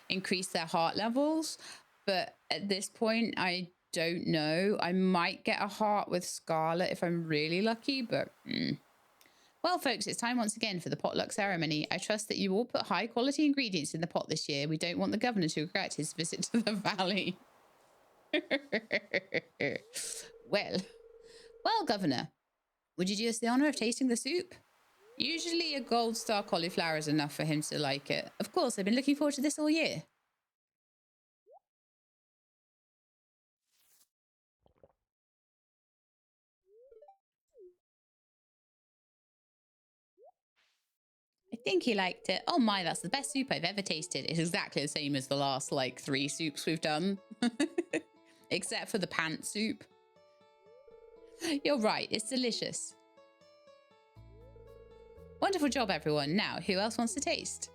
increase their heart levels. But at this point, I don't know. I might get a heart with Scarlet if I'm really lucky, but Well, folks, it's time once again for the potluck ceremony. I trust that you all put high quality ingredients in the pot this year. We don't want the governor to regret his visit to the valley. Well, governor, would you do us the honor of tasting the soup? Usually a gold star cauliflower is enough for him to like it. Of course, I've been looking forward to this all year. I think he liked it. Oh my, that's the best soup I've ever tasted. It's exactly the same as the last, like, 3 soups we've done. Except for the pant soup. You're right, it's delicious. Wonderful job, everyone. Now, who else wants to taste?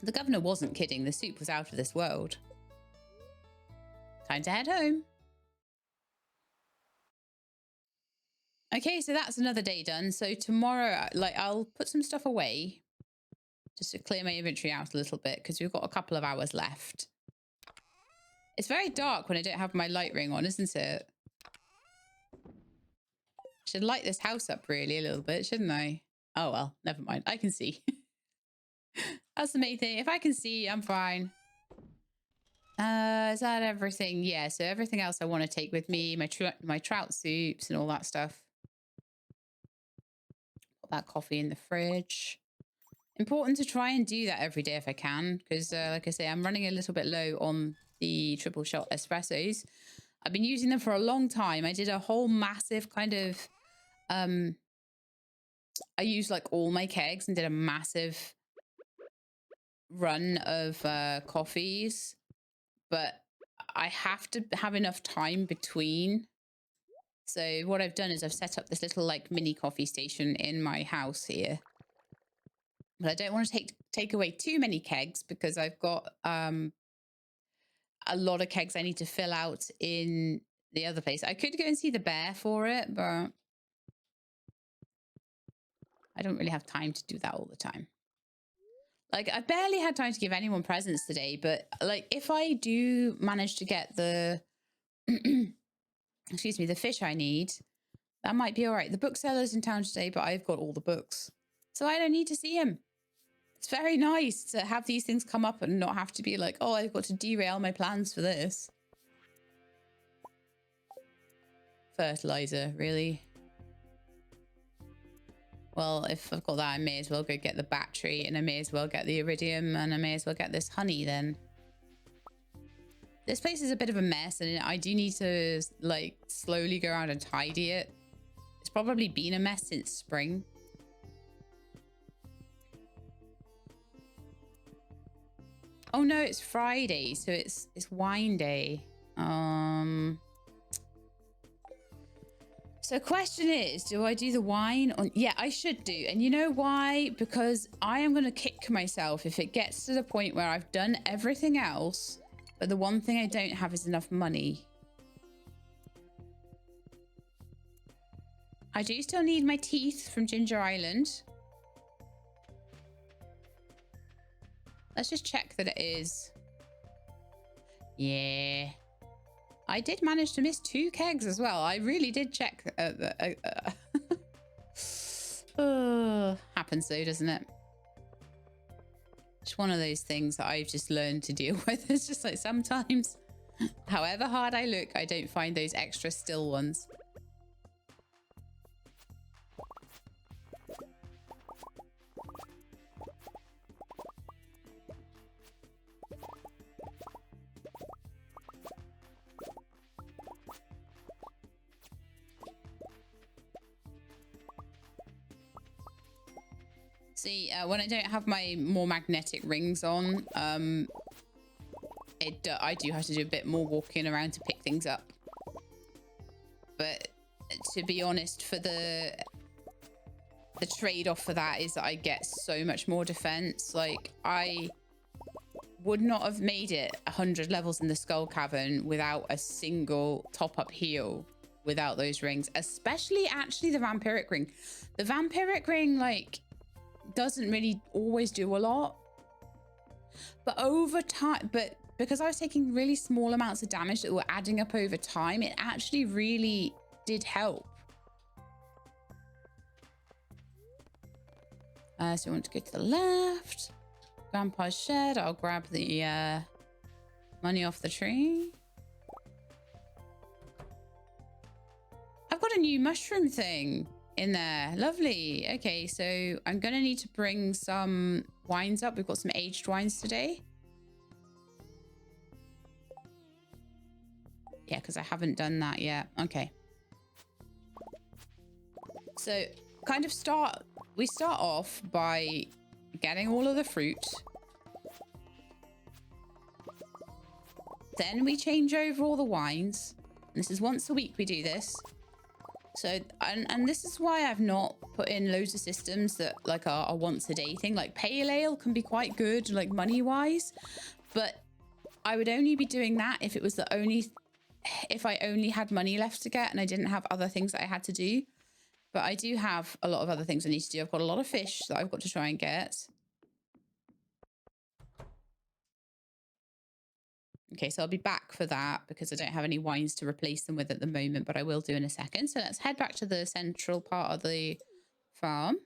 The governor wasn't kidding. The soup was out of this world. Time to head home. Okay, so that's another day done. So tomorrow, like, I'll put some stuff away just to clear my inventory out a little bit because we've got a couple of hours left. It's very dark when I don't have my light ring on, isn't it? Should light this house up really a little bit, shouldn't I? Oh, well, never mind. I can see. That's the main thing. If I can see, I'm fine. Is that everything? Yeah, so everything else I want to take with me, my trout soups and all that stuff. Put that coffee in the fridge. Important to try and do that every day if I can, because like I say, I'm running a little bit low on the triple shot espressos. I've been using them for a long time. I did a whole massive kind of I used like all my kegs and did a massive run of coffees, but I have to have enough time between. So what I've done is I've set up this little like mini coffee station in my house here. But I don't want to take away too many kegs because I've got a lot of kegs I need to fill out in the other place. I could go and see the bear for it, but I don't really have time to do that all the time. Like, I barely had time to give anyone presents today, but like if I do manage to get the excuse me, the fish I need, that might be all right. The bookseller's in town today, but I've got all the books, so I don't need to see him. It's very nice to have these things come up and not have to be like, oh, I've got to derail my plans for this. Fertilizer, really? Well, if I've got that, I may as well go get the battery, and I may as well get the iridium, and I may as well get this honey then. This place is a bit of a mess, and I do need to, like, slowly go around and tidy it. It's probably been a mess since spring. Oh no, it's Friday, so it's wine day. So question is, do I do the wine on? Yeah, I should do. And you know why? Because I am going to kick myself if it gets to the point where I've done everything else, but the one thing I don't have is enough money. I do still need my teeth from Ginger Island. Let's just check that it is. Yeah. I did manage to miss 2 kegs as well. I really did check. Happens though, doesn't it? It's one of those things that I've just learned to deal with. It's just like sometimes, however hard I look, I don't find those extra still ones. See, when I don't have my more magnetic rings on, I do have to do a bit more walking around to pick things up. But to be honest, for the trade-off for that is that I get so much more defense. Like, I would not have made it 100 levels in the Skull Cavern without a single top-up heal without those rings, especially actually the vampiric ring. The vampiric ring, like, doesn't really always do a lot, but over time, but because I was taking really small amounts of damage that were adding up over time, it actually really did help. So we want to go to the left. Grandpa's shed. I'll grab the money off the tree. I've got a new mushroom thing in there. Lovely. Okay, so I'm going to need to bring some wines up. We've got some aged wines today. Yeah, because I haven't done that yet. Okay. So we start off by getting all of the fruit. Then we change over all the wines. This is once a week we do this. So, and this is why I've not put in loads of systems that like are a once a day thing. Like pale ale can be quite good, like money wise, but I would only be doing that if it was if I only had money left to get and I didn't have other things that I had to do. But I do have a lot of other things I need to do. I've got a lot of fish that I've got to try and get. Okay, so I'll be back for that because I don't have any wines to replace them with at the moment, but I will do in a second. So let's head back to the central part of the farm.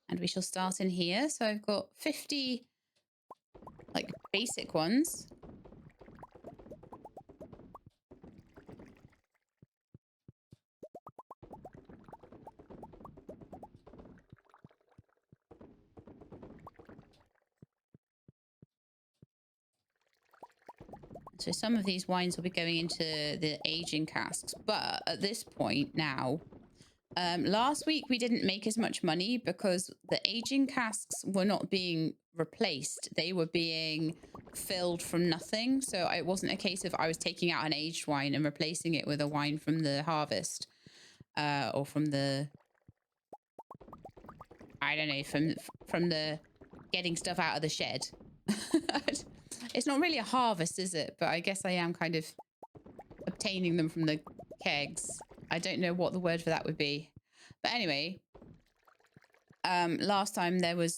And we shall start in here. So I've got 50 like basic ones. So some of these wines will be going into the aging casks. But at this point now, last week we didn't make as much money because the aging casks were not being replaced. They were being filled from nothing. So it wasn't a case of I was taking out an aged wine and replacing it with a wine from the harvest. Or from the... I don't know, from the getting stuff out of the shed. It's not really a harvest, is it? But I guess I am kind of obtaining them from the kegs. I don't know what the word for that would be. But anyway, last time there were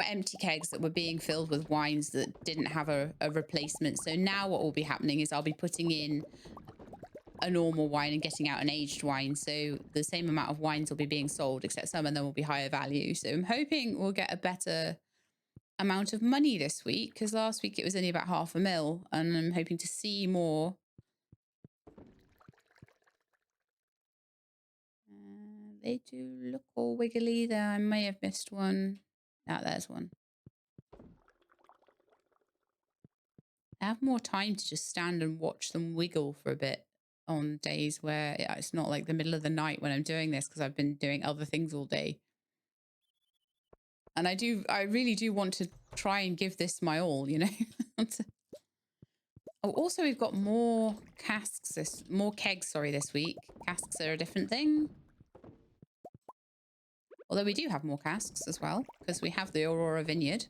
empty kegs that were being filled with wines that didn't have a replacement. So now what will be happening is I'll be putting in a normal wine and getting out an aged wine. So the same amount of wines will be being sold, except some of them will be higher value. So I'm hoping we'll get a better amount of money this week, because last week it was only about $500,000, and I'm hoping to see more. They do look all wiggly there. I may have missed one. Ah, there's one. I have more time to just stand and watch them wiggle for a bit on days where it's not like the middle of the night when I'm doing this, because I've been doing other things all day. And I really do want to try and give this my all, you know. Oh, also we've got more more kegs, sorry, this week. Casks are a different thing. Although we do have more casks as well, because we have the Aurora Vineyard.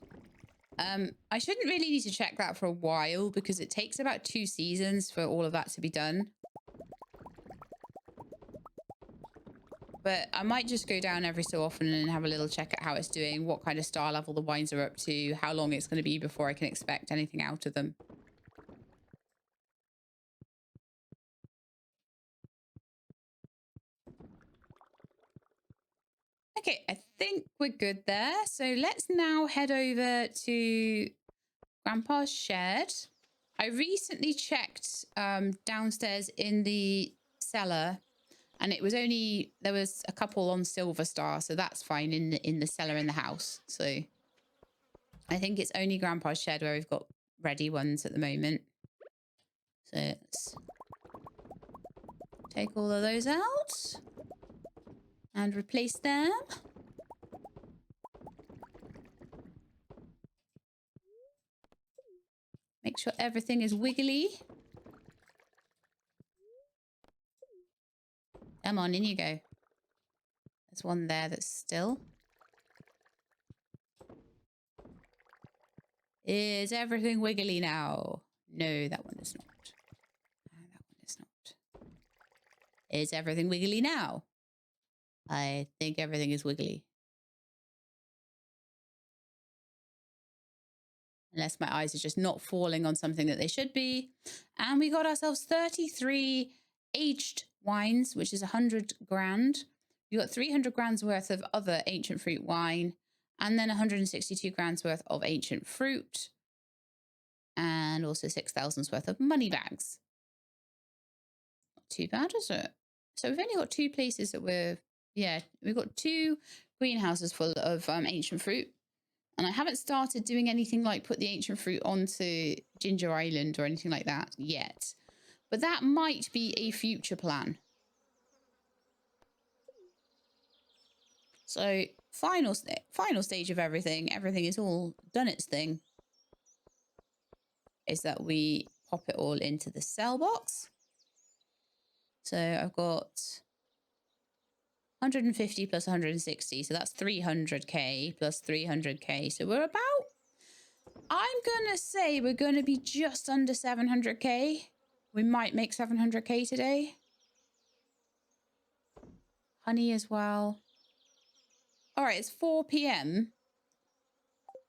I shouldn't really need to check that for a while, because it takes about 2 seasons for all of that to be done. But I might just go down every so often and have a little check at how it's doing, what kind of star level the wines are up to, how long it's going to be before I can expect anything out of them. Okay, I think we're good there. So let's now head over to Grandpa's shed. I recently checked downstairs in the cellar, and it was there was a couple on Silver Star, so that's fine in the cellar in the house. So I think it's only Grandpa's shed where we've got ready ones at the moment. So let's take all of those out and replace them. Make sure everything is wiggly. Come on, in you go. There's one there that's still. Is everything wiggly now? No, that one is not. No, that one is not. Is everything wiggly now? I think everything is wiggly. And that one is not. No, that one is not. Is everything wiggly now? I think everything is wiggly. And that one is not. No, that one is not. Is everything wiggly now? I think everything is wiggly. And that one is not. No, that one is not. Is everything wiggly now? I think everything is wiggly. And that one is not. No, that one is not. Is everything wiggly now? I think everything is wiggly. Unless my eyes are just not falling on something that they should be. And we got ourselves 33 aged wines, which is 100 grand. We got 300 grand's worth of other ancient fruit wine. And then 162 grand's worth of ancient fruit. And also 6,000's worth of money bags. Not too bad, is it? So we've only got 2 places that we've got 2 greenhouses full of ancient fruit. And I haven't started doing anything like put the ancient fruit onto Ginger Island or anything like that yet. But that might be a future plan. So final stage of everything is all done its thing. Is that we pop it all into the sell box. So I've got 150 plus 160, so that's 300k plus 300k. So we're about, I'm gonna say we're gonna be just under 700k. We might make 700k today. Honey as well. All right, it's 4 p.m.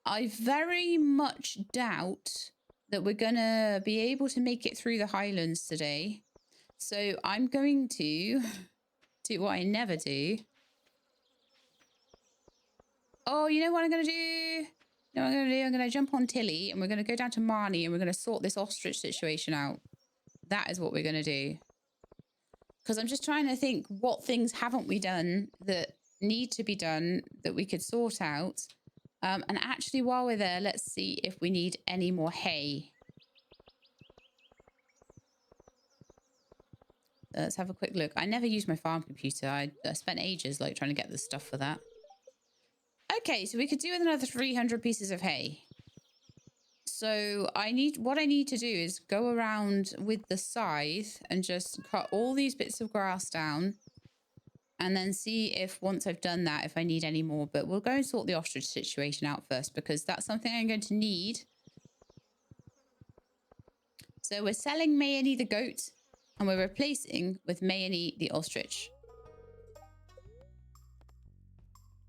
I very much doubt that we're gonna be able to make it through the Highlands today. So I'm going to do what I never do. Oh, you know what I'm going to do? You know what I'm going to do? I'm going to jump on Tilly and we're going to go down to Marnie and we're going to sort this ostrich situation out. That is what we're going to do. Because I'm just trying to think what things haven't we done that need to be done that we could sort out. And actually, while we're there, let's see if we need any more hay. Let's have a quick look. I never use my farm computer. I spent ages like trying to get the stuff for that. Okay, so we could do with another 300 pieces of hay. So what I need to do is go around with the scythe and just cut all these bits of grass down. And then see if once I've done that, if I need any more. But we'll go and sort the ostrich situation out first because that's something I'm going to need. So we're selling Mayonnaise the goat. And we're replacing with Mayonnaise the ostrich.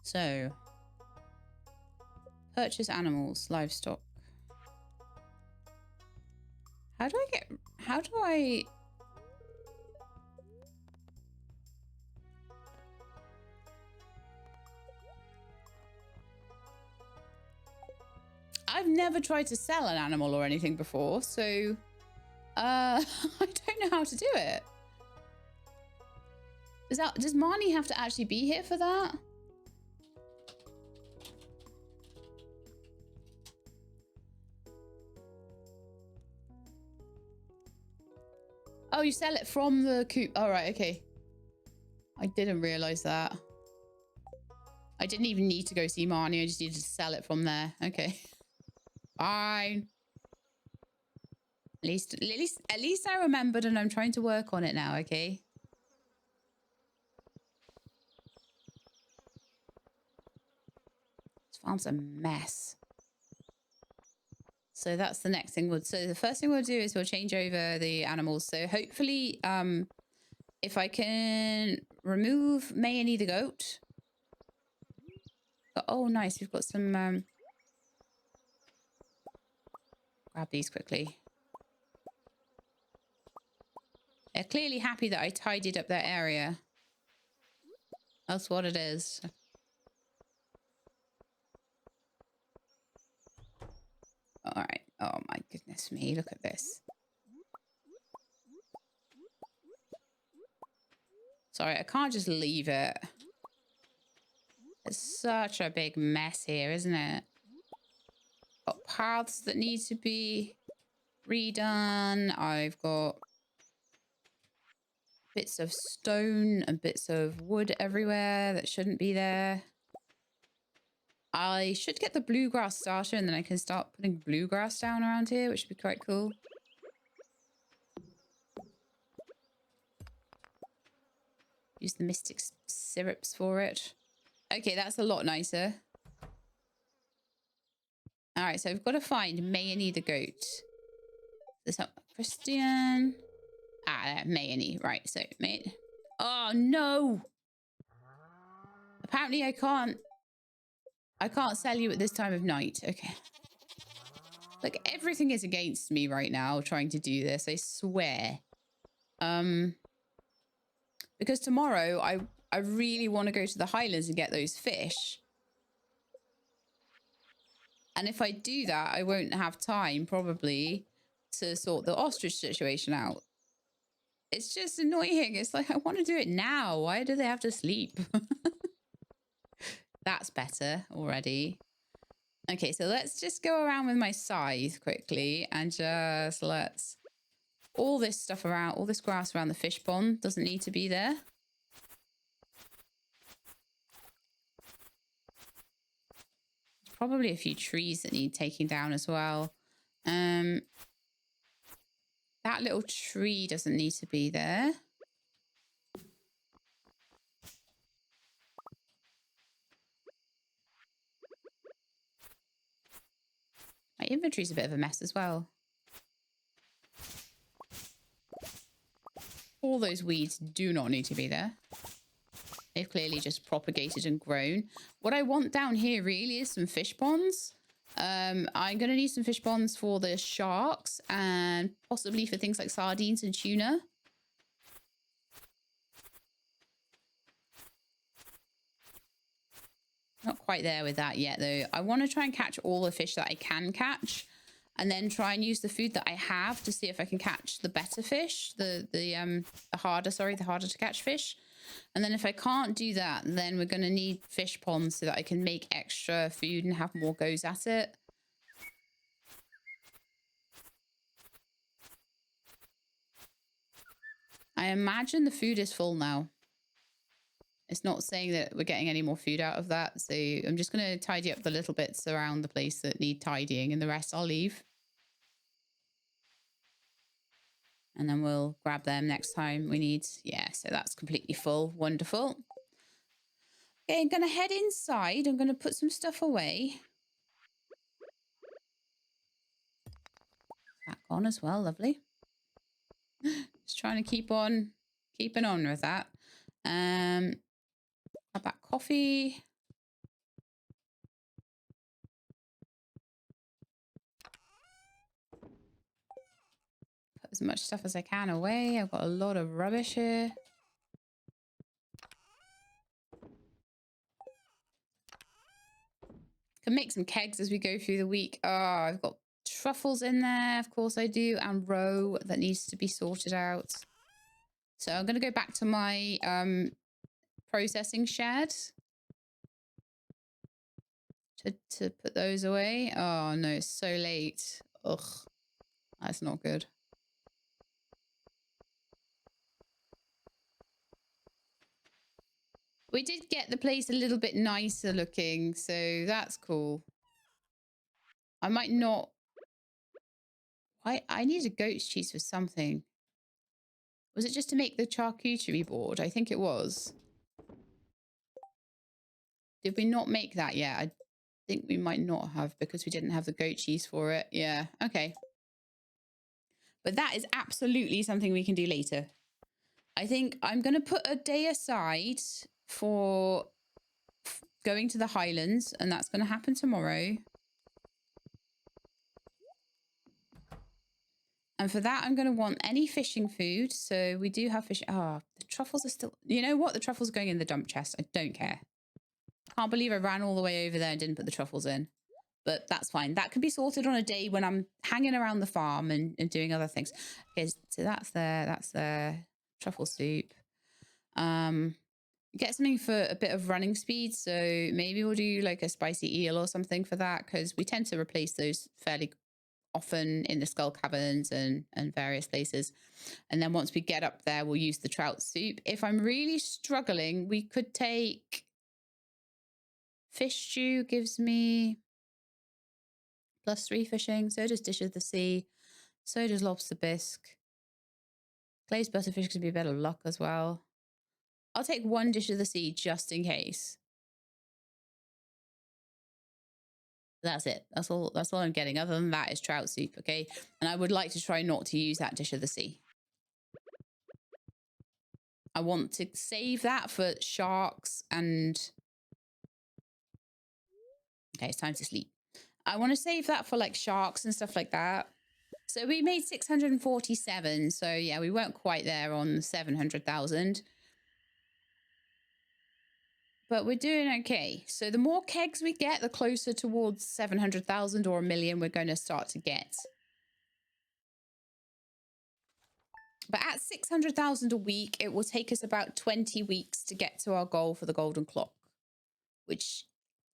So, purchase animals, livestock. How do I... I've never tried to sell an animal or anything before, so... I don't know how to do it. Does Marnie have to actually be here for that? Oh, you sell it from the coop. All right, okay. I didn't realize that. I didn't even need to go see Marnie. I just needed to sell it from there. Okay. Fine. At least I remembered and I'm trying to work on it now, okay? This farm's a mess. So that's the next thing. So the first thing we'll do is we'll change over the animals. So hopefully, if I can remove Mayonnaise the goat. Oh, nice. We've got some... grab these quickly. They're clearly happy that I tidied up their area. That's what it is. All right. Oh my goodness me. Look at this. Sorry, I can't just leave it. It's such a big mess here, isn't it? Got paths that need to be redone. I've got bits of stone and bits of wood everywhere that shouldn't be there. I should get the bluegrass starter and then I can start putting bluegrass down around here, which would be quite cool. Use the mystic syrups for it. Okay, that's a lot nicer. All right, so I've got to find Mayonnaise the goat. This up, Christian. Mayonnaise. Right, so oh no! Apparently, I can't sell you at this time of night. Okay. Like everything is against me right now trying to do this, I swear. Because tomorrow I really want to go to the Highlands and get those fish. And if I do that, I won't have time probably to sort the ostrich situation out. It's just annoying. It's like, I want to do it now. Why do they have to sleep? That's better already. Okay, so let's just go around with my scythe quickly and just let's... all this stuff around, all this grass around the fish pond doesn't need to be there. There's probably a few trees that need taking down as well. That little tree doesn't need to be there. My inventory's a bit of a mess as well. All those weeds do not need to be there. They've clearly just propagated and grown. What I want down here really is some fish ponds. I'm going to need some fish ponds for the sharks and possibly for things like sardines and tuna. Not quite there with that yet, though. I want to try and catch all the fish that I can catch, and then try and use the food that I have to see if I can catch the better fish, the harder to catch fish. And then if I can't do that, then we're going to need fish ponds so that I can make extra food and have more goes at it. I imagine the food is full now. It's not saying that we're getting any more food out of that. So I'm just going to tidy up the little bits around the place that need tidying, and the rest I'll leave. And then we'll grab them next time we need. Yeah, so that's completely full. Wonderful. Okay, I'm going to head inside. I'm going to put some stuff away. That on as well. Lovely. Just trying to keep on keeping on with that. Have that coffee. Put as much stuff as I can away. I've got a lot of rubbish here. Can make some kegs as we go through the week. Oh, I've got truffles in there. Of course I do. And roe that needs to be sorted out. So I'm going to go back to my processing shed to put those away. Oh no, it's so late. Ugh, that's not good. We did get the place a little bit nicer looking, so that's cool. I might not... I need a goat's cheese for something. Was it just to make the charcuterie board? I think it was. Did we not make that yet? I think we might not have because we didn't have the goat cheese for it. Yeah, okay. But that is absolutely something we can do later. I think I'm going to put a day aside for going to the Highlands, and that's going to happen tomorrow. And for that, I'm going to want any fishing food. So we do have fish. Oh, the truffles are still... You know what? The truffles are going in the dump chest. I don't care. Can't believe I ran all the way over there and didn't put the truffles in. But that's fine. That can be sorted on a day when I'm hanging around the farm and doing other things. Okay, so that's there. That's there. Truffle soup. Get something for a bit of running speed. So maybe we'll do like a spicy eel or something for that, because we tend to replace those fairly often in the skull caverns and various places. And then once we get up there, we'll use the trout soup. If I'm really struggling, we could take fish stew. Gives me +3 fishing. So does dish of the sea. So does lobster bisque. Glazed butterfish could be a bit of luck as well. I'll take 1 dish of the sea just in case. That's it. That's all I'm getting. Other than that is trout soup, okay? And I would like to try not to use that dish of the sea. I want to save that for sharks and... Okay, it's time to sleep. I want to save that for like sharks and stuff like that. So we made 647. So yeah, we weren't quite there on 700,000. But we're doing okay. So the more kegs we get, the closer towards 700,000 or a million we're going to start to get. But at 600,000 a week, it will take us about 20 weeks to get to our goal for the golden clock, which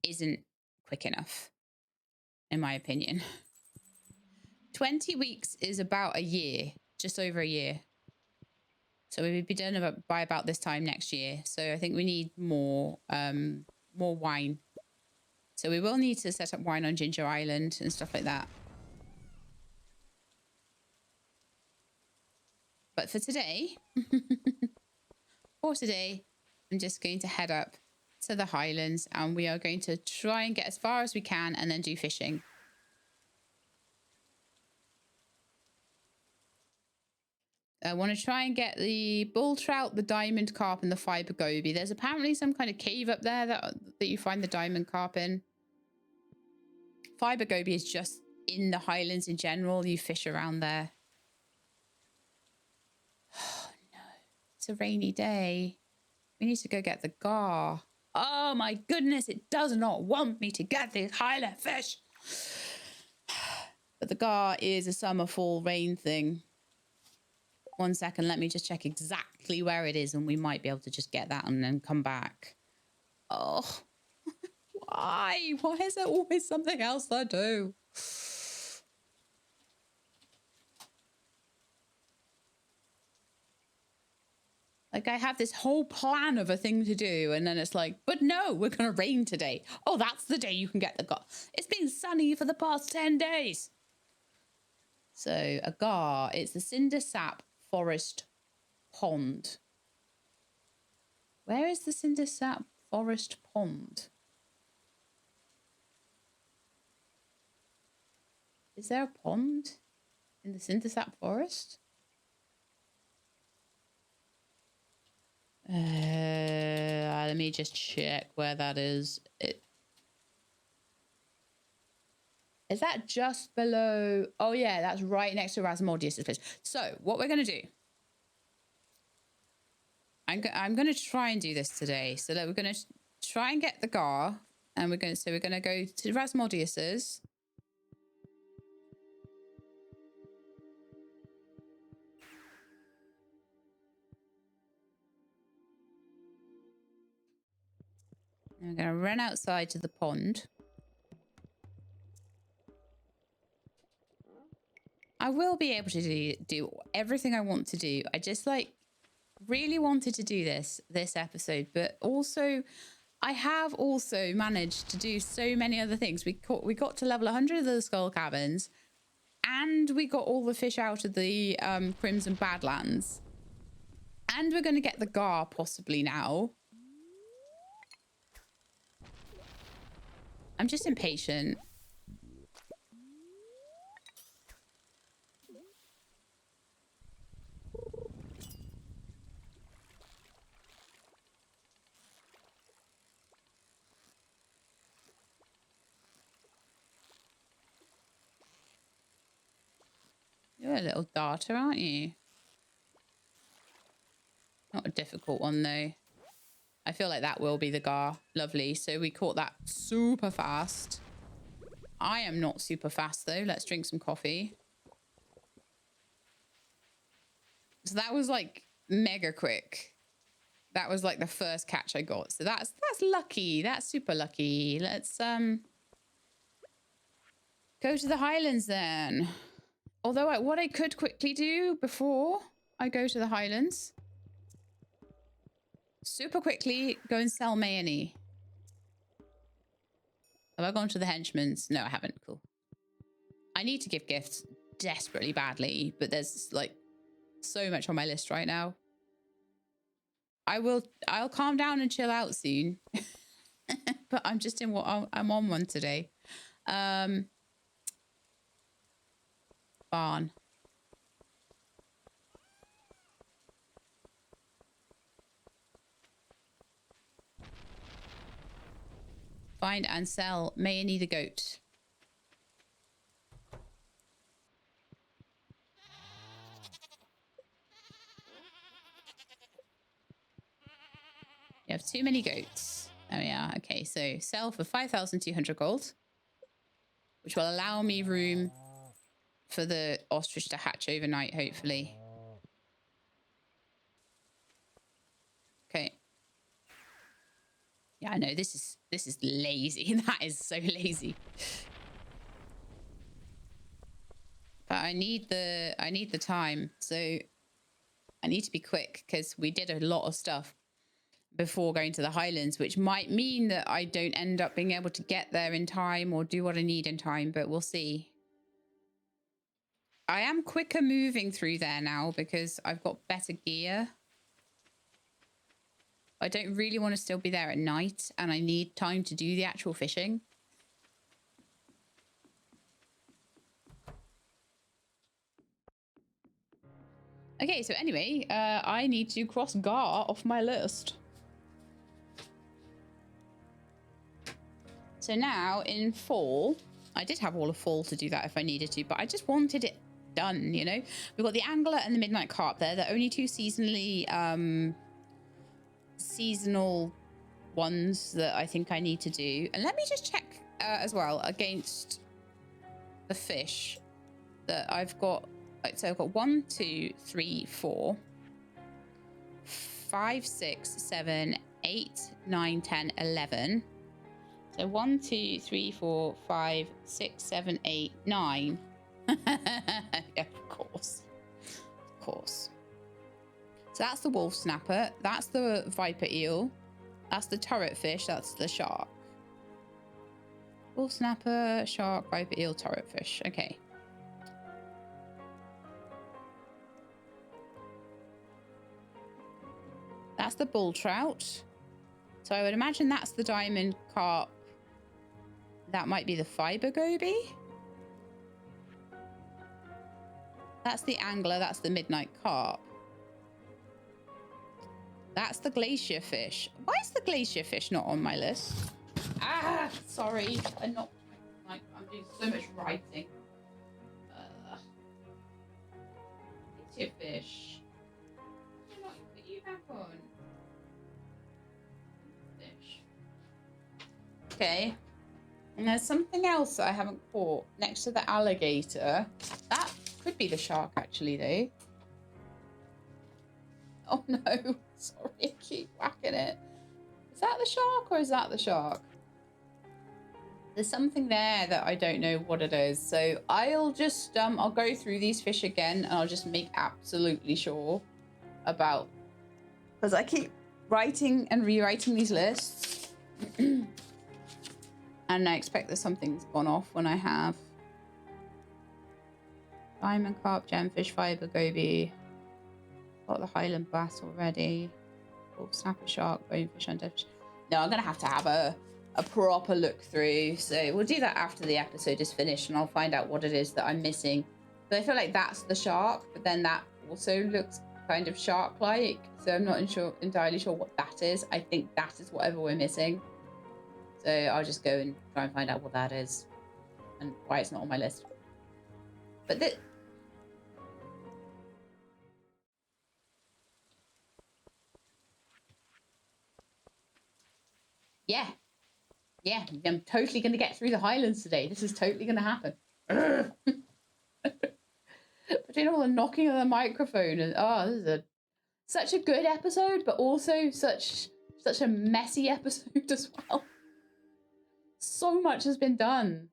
isn't quick enough, in my opinion. 20 weeks is about a year, just over a year. So we'd be done by about this time next year. So I think we need more wine. So we will need to set up wine on Ginger Island and stuff like that. But for today, I'm just going to head up to the Highlands and we are going to try and get as far as we can and then do fishing. I want to try and get the bull trout, the diamond carp, and the fiber goby. There's apparently some kind of cave up there that you find the diamond carp in. Fiber goby is just in the Highlands in general. You fish around there. Oh no, it's a rainy day. We need to go get the gar. Oh my goodness, it does not want me to get these Highland fish. But the gar is a summer, fall, rain thing. 1 second, let me just check exactly where it is and we might be able to just get that and then come back. Oh, why? Why is there always something else to do? Like I have this whole plan of a thing to do and then it's like, but no, we're going to rain today. Oh, that's the day you can get the gar. It's been sunny for the past 10 days. So a gar, it's the cinder sap forest pond. Where is the cinder sap forest pond? Is there a pond in the cinder sap forest? Let me just check where that is. Is that just below? Oh yeah, that's right next to Rasmodius' place. So what we're gonna do? I'm gonna try and do this today. So that we're gonna try and get the gar, and we're gonna go to Rasmodius's. And we're gonna run outside to the pond. I will be able to do everything I want to do. I just really wanted to do this episode, but also I have also managed to do so many other things. We got to level 100 of the skull caverns, and we got all the fish out of the Crimson Badlands, and we're going to get the gar possibly now. I'm just impatient. You're a little darter, aren't you? Not a difficult one, though. I feel like that will be the gar. Lovely. So we caught that super fast. I am not super fast, though. Let's drink some coffee. So that was like mega quick. That was like the first catch I got. So that's lucky. That's super lucky. Let's go to the Highlands then. Although what I could quickly do before I go to the Highlands, super quickly go and sell mayonnaise. Have I gone to the henchman's? No, I haven't. Cool. I need to give gifts desperately badly, but there's like so much on my list right now. I'll calm down and chill out soon. But I'm just in I'm on one today. Barn. Find and sell mayonnaise the goat. You have too many goats. There we are. Okay, so sell for 5,200 gold, which will allow me room for the ostrich to hatch overnight, hopefully. Okay. Yeah, I know this is lazy. That is so lazy. But I need the time. So I need to be quick because we did a lot of stuff before going to the Highlands, which might mean that I don't end up being able to get there in time or do what I need in time, but we'll see. I am quicker moving through there now because I've got better gear. I don't really want to still be there at night and I need time to do the actual fishing. Okay, so anyway, I need to cross Gar off my list. So now in fall, I did have all of fall to do that if I needed to, but I just wanted it done, you know? We've got the angler and the midnight carp there. They're only two seasonally, seasonal ones that I think I need to do. And let me just check as well against the fish that I've got. So I've got 1, 2, 3, 4, 5, 6, 7, 8, 9, 10, 11. So 1, 2, 3, 4, 5, 6, 7, 8, 9. Yeah, of course. Of course. So that's the wolf snapper. That's the viper eel. That's the turret fish. That's the shark. Wolf snapper, shark, viper eel, turret fish. Okay. That's the bull trout. So I would imagine that's the diamond carp. That might be the fiber goby. That's the angler. That's the midnight carp. That's the glacier fish. Why is the glacier fish not on my list? Ah, sorry. I'm doing so much writing. Glacier fish. I'm not put you back on. Fish. Okay. And there's something else that I haven't caught next to the alligator. That could be the shark, actually, though. Oh, no. Sorry, I keep whacking it. Is that the shark or is that the shark? There's something there that I don't know what it is. So I'll just, I'll go through these fish again and I'll just make absolutely sure about... Because I keep writing and rewriting these lists. And I expect that something's gone off when I have diamond carp, gemfish, fiber goby. Got the Highland bass already. Wolf snapper, shark, bonefish, and fish. No, I'm gonna have to have a proper look through. So we'll do that after the episode is finished, and I'll find out what it is that I'm missing. But I feel like that's the shark, but then that also looks kind of shark-like. So I'm not entirely sure what that is. I think that is whatever we're missing. So I'll just go and try and find out what that is and why it's not on my list. But yeah, I'm totally going to get through the Highlands today. This is totally going to happen. Between all the knocking of the microphone and this is such a good episode, but also such a messy episode as well. So much has been done.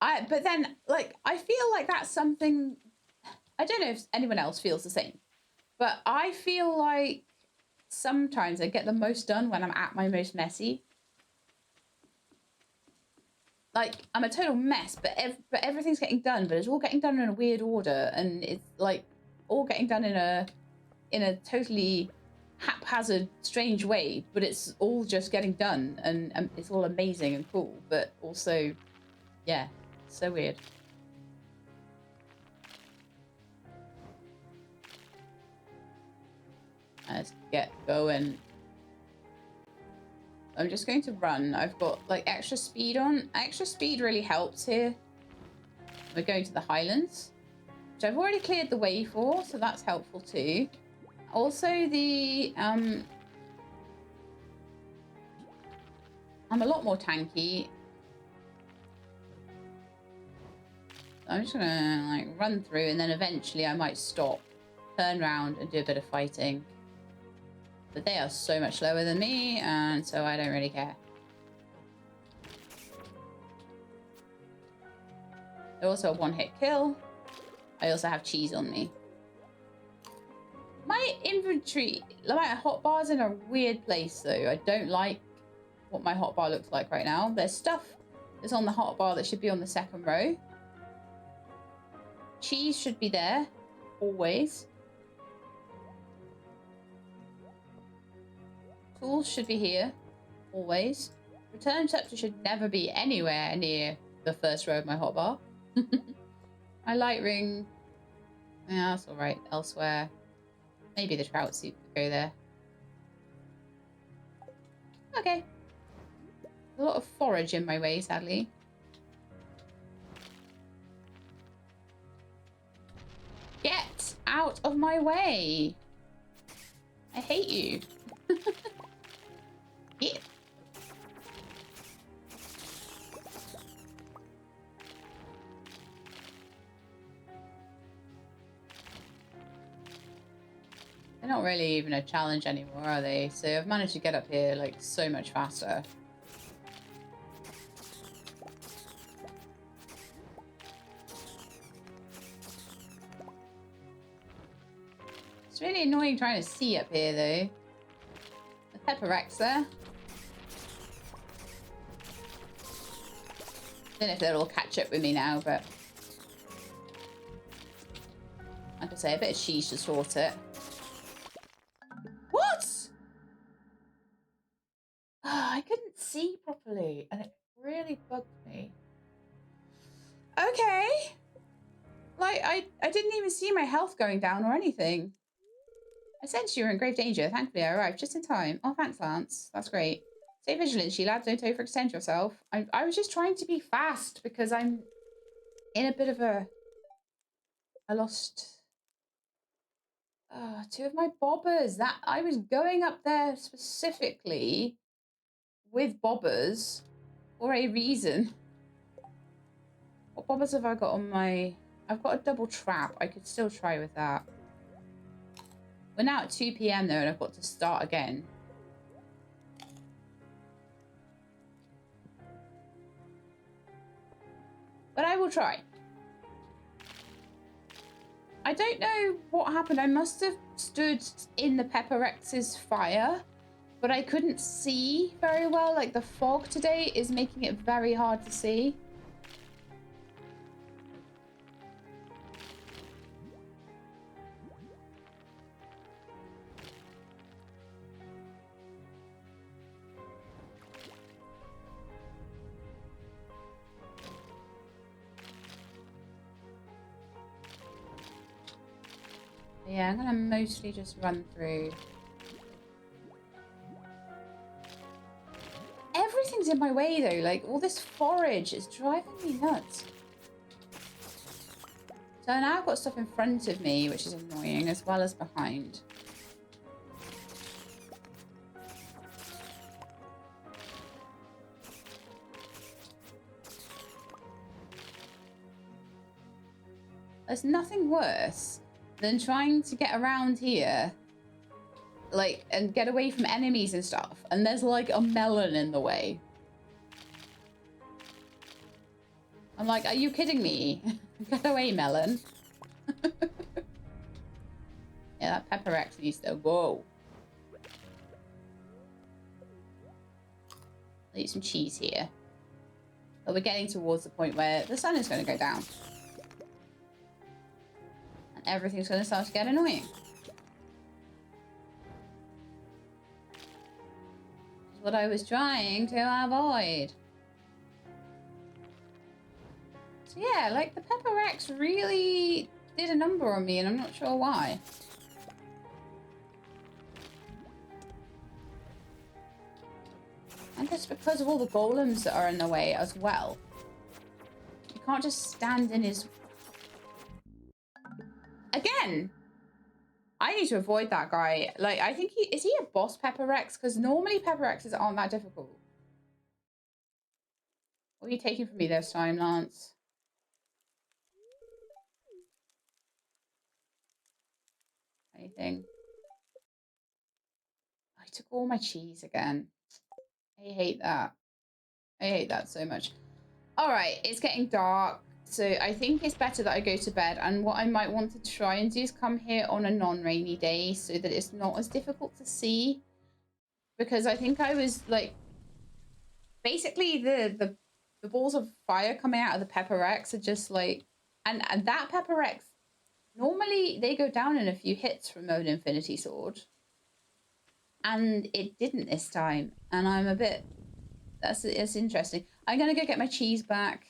But then, like, I feel like that's something. I don't know if anyone else feels the same, but I feel like sometimes I get the most done when I'm at my most messy. Like, I'm a total mess, but everything's getting done, but it's all getting done in a weird order, and it's like all getting done in a totally haphazard, strange way, but it's all just getting done, and it's all amazing and cool, but also, yeah, so weird. Let's get going. I'm just going to run. I've got like extra speed on. Extra speed really helps here. We're going to the Highlands, which I've already cleared the way for, so that's helpful too. Also, the I'm a lot more tanky. I'm just gonna like run through, and then eventually I might stop, turn around, and do a bit of fighting. But they are so much slower than me, and so I don't really care. They're also a one-hit kill. I also have cheese on me. My inventory, my hotbar's in a weird place though. I don't like what my hotbar looks like right now. There's stuff that's on the hotbar that should be on the second row. Cheese should be there, always. Tools should be here, always. Return scepter should never be anywhere near the first row of my hotbar. My light ring, yeah, that's all right. Elsewhere, maybe the trout soup could go there. Okay. A lot of forage in my way, sadly. Get out of my way. I hate you. Yeah. They're not really even a challenge anymore, are they? So I've managed to get up here like so much faster. It's really annoying trying to see up here though. The pepper Rex there. Don't know if they'll all catch up with me now, but like I say, a bit of cheese to sort it. What? Oh, I couldn't see properly, and it really bugged me. Okay. Like, I didn't even see my health going down or anything. I sensed you were in grave danger. Thankfully, I arrived just in time. Oh, thanks, Lance. That's great. Stay vigilant, Sheila. Don't overextend yourself. I was just trying to be fast because I'm in a bit of a... I lost... two of my bobbers. That I was going up there specifically with bobbers for a reason. What bobbers have I got on my... I've got a double trap. I could still try with that. We're now at 2 PM though, and I've got to start again. But I will try. I don't know what happened. I must have stood in the Pepper Rex's fire, but I couldn't see very well. Like, the fog today is making it very hard to see. Yeah, I'm gonna mostly just run through. Everything's in my way though, like all this forage is driving me nuts. So now I've got stuff in front of me, which is annoying, as well as behind. There's nothing worse than trying to get around here, like, and get away from enemies and stuff, and there's like a melon in the way. I'm like, are you kidding me? Get away, melon. Yeah, that Pepper Rex needs to go. I'll eat some cheese here. But we're getting towards the point where the sun is going to go down. Everything's going to start to get annoying. That's what I was trying to avoid. So yeah, like the Pepper Rex really did a number on me, and I'm not sure why. And it's because of all the golems that are in the way as well. You can't just stand in his... Again, I need to avoid that guy. Like, I think is he a boss Pepper Rex? Because normally Pepper Rexes aren't that difficult. What are you taking from me this time, Lance? Anything? I took all my cheese again. I hate that. I hate that so much. All right, it's getting dark. So I think it's better that I go to bed. And what I might want to try and do is come here on a non-rainy day so that it's not as difficult to see. Because I think I was like, basically the balls of fire coming out of the Pepper Rex are just like, and that Pepper Rex, normally they go down in a few hits from an Infinity Sword. And it didn't this time. And I'm a bit, it's interesting. I'm going to go get my cheese back.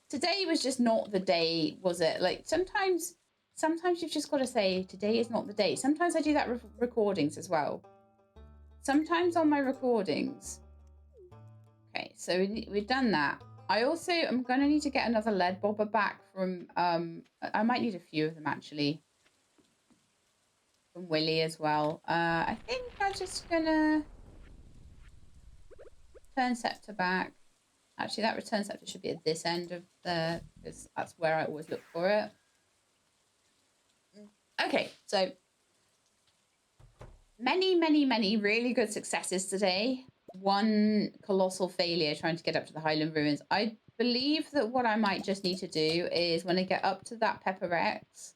Today was just not the day, was it? Like sometimes you've just got to say today is not the day. Sometimes I do that with recordings as well. Sometimes on my recordings. Okay, so we've done that. I also am going to need to get another lead bobber back from, I might need a few of them actually. From Willy as well. I think I'm just going to turn scepter back. Actually, that return scepter should be at this end of the, because that's where I always look for it. Okay, so many really good successes today. One colossal failure trying to get up to the Highland ruins. I believe that what I might just need to do is when I get up to that Pepper Rex,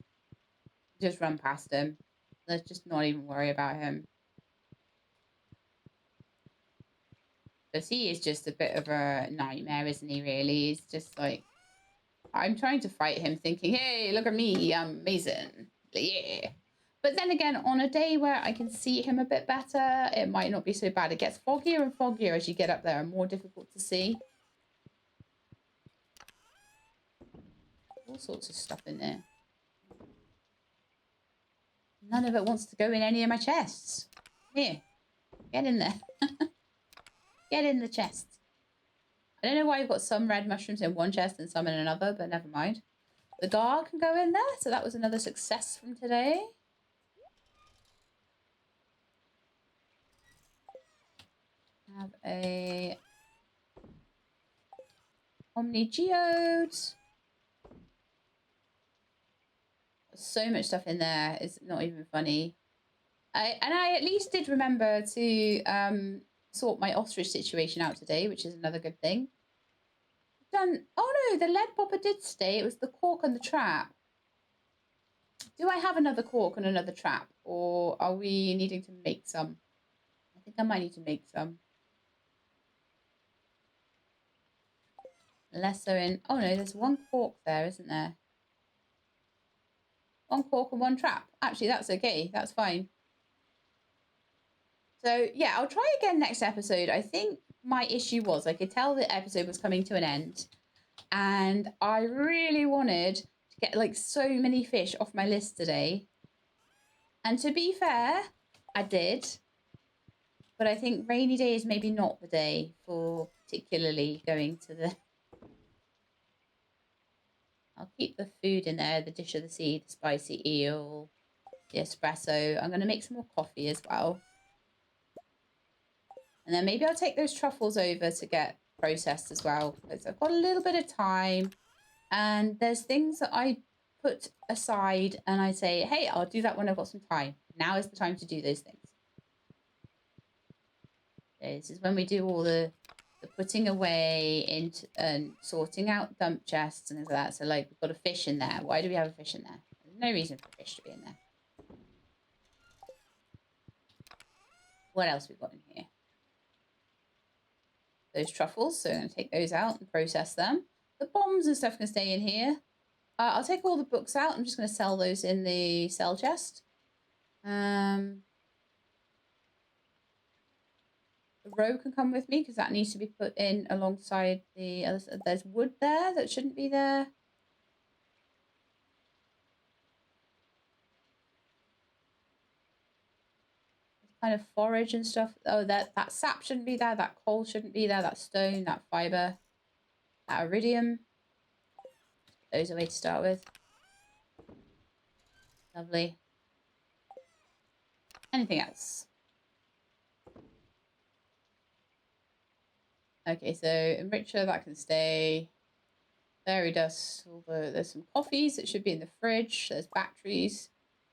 just run past him. Let's just not even worry about him. Because he is just a bit of a nightmare, isn't he, really? He's just like, I'm trying to fight him thinking, hey, look at me, I'm amazing. Yeah. But then again, on a day where I can see him a bit better, it might not be so bad. It gets foggier and foggier as you get up there and more difficult to see. All sorts of stuff in there. None of it wants to go in any of my chests. Here, get in there. Get in the chest. I don't know why you've got some red mushrooms in one chest and some in another, but never mind. The guard can go in there, so that was another success from today. Have a Omni Geode. So much stuff in there. It's not even funny. I at least did remember to sort my ostrich situation out today, which is another good thing. Done. Oh no, the lead bobber did stay. It was the cork and the trap. Do I have another cork and another trap, or are we needing to make some? I think I might need to make some. Less so in. Oh no, there's one cork there, isn't there? One cork and one trap. Actually, that's okay. That's fine. So yeah, I'll try again next episode. I think my issue was I could tell the episode was coming to an end, and I really wanted to get like so many fish off my list today. And to be fair, I did. But I think rainy day is maybe not the day for particularly going to the... I'll keep the food in there, the dish of the sea, the spicy eel, the espresso. I'm going to make some more coffee as well. And then maybe I'll take those truffles over to get processed as well, because I've got a little bit of time. And there's things that I put aside and I say, hey, I'll do that when I've got some time. Now is the time to do those things. This is when we do all the putting away into and sorting out dump chests and things like that. So like we've got a fish in there. Why do we have a fish in there? There's no reason for a fish to be in there. What else we've got in here? Those truffles. So I'm going to take those out and process them. The bombs and stuff can stay in here. I'll take all the books out. I'm just going to sell those in the sell chest. The row can come with me because that needs to be put in alongside the other. There's wood there that shouldn't be there. Kind of forage and stuff. Oh, that sap shouldn't be there. That coal shouldn't be there. That stone, that fiber, that iridium. Those are a way to start with. Lovely. Anything else? Okay, so enricher, that can stay. Fairy dust, although there's some coffees that should be in the fridge. There's batteries.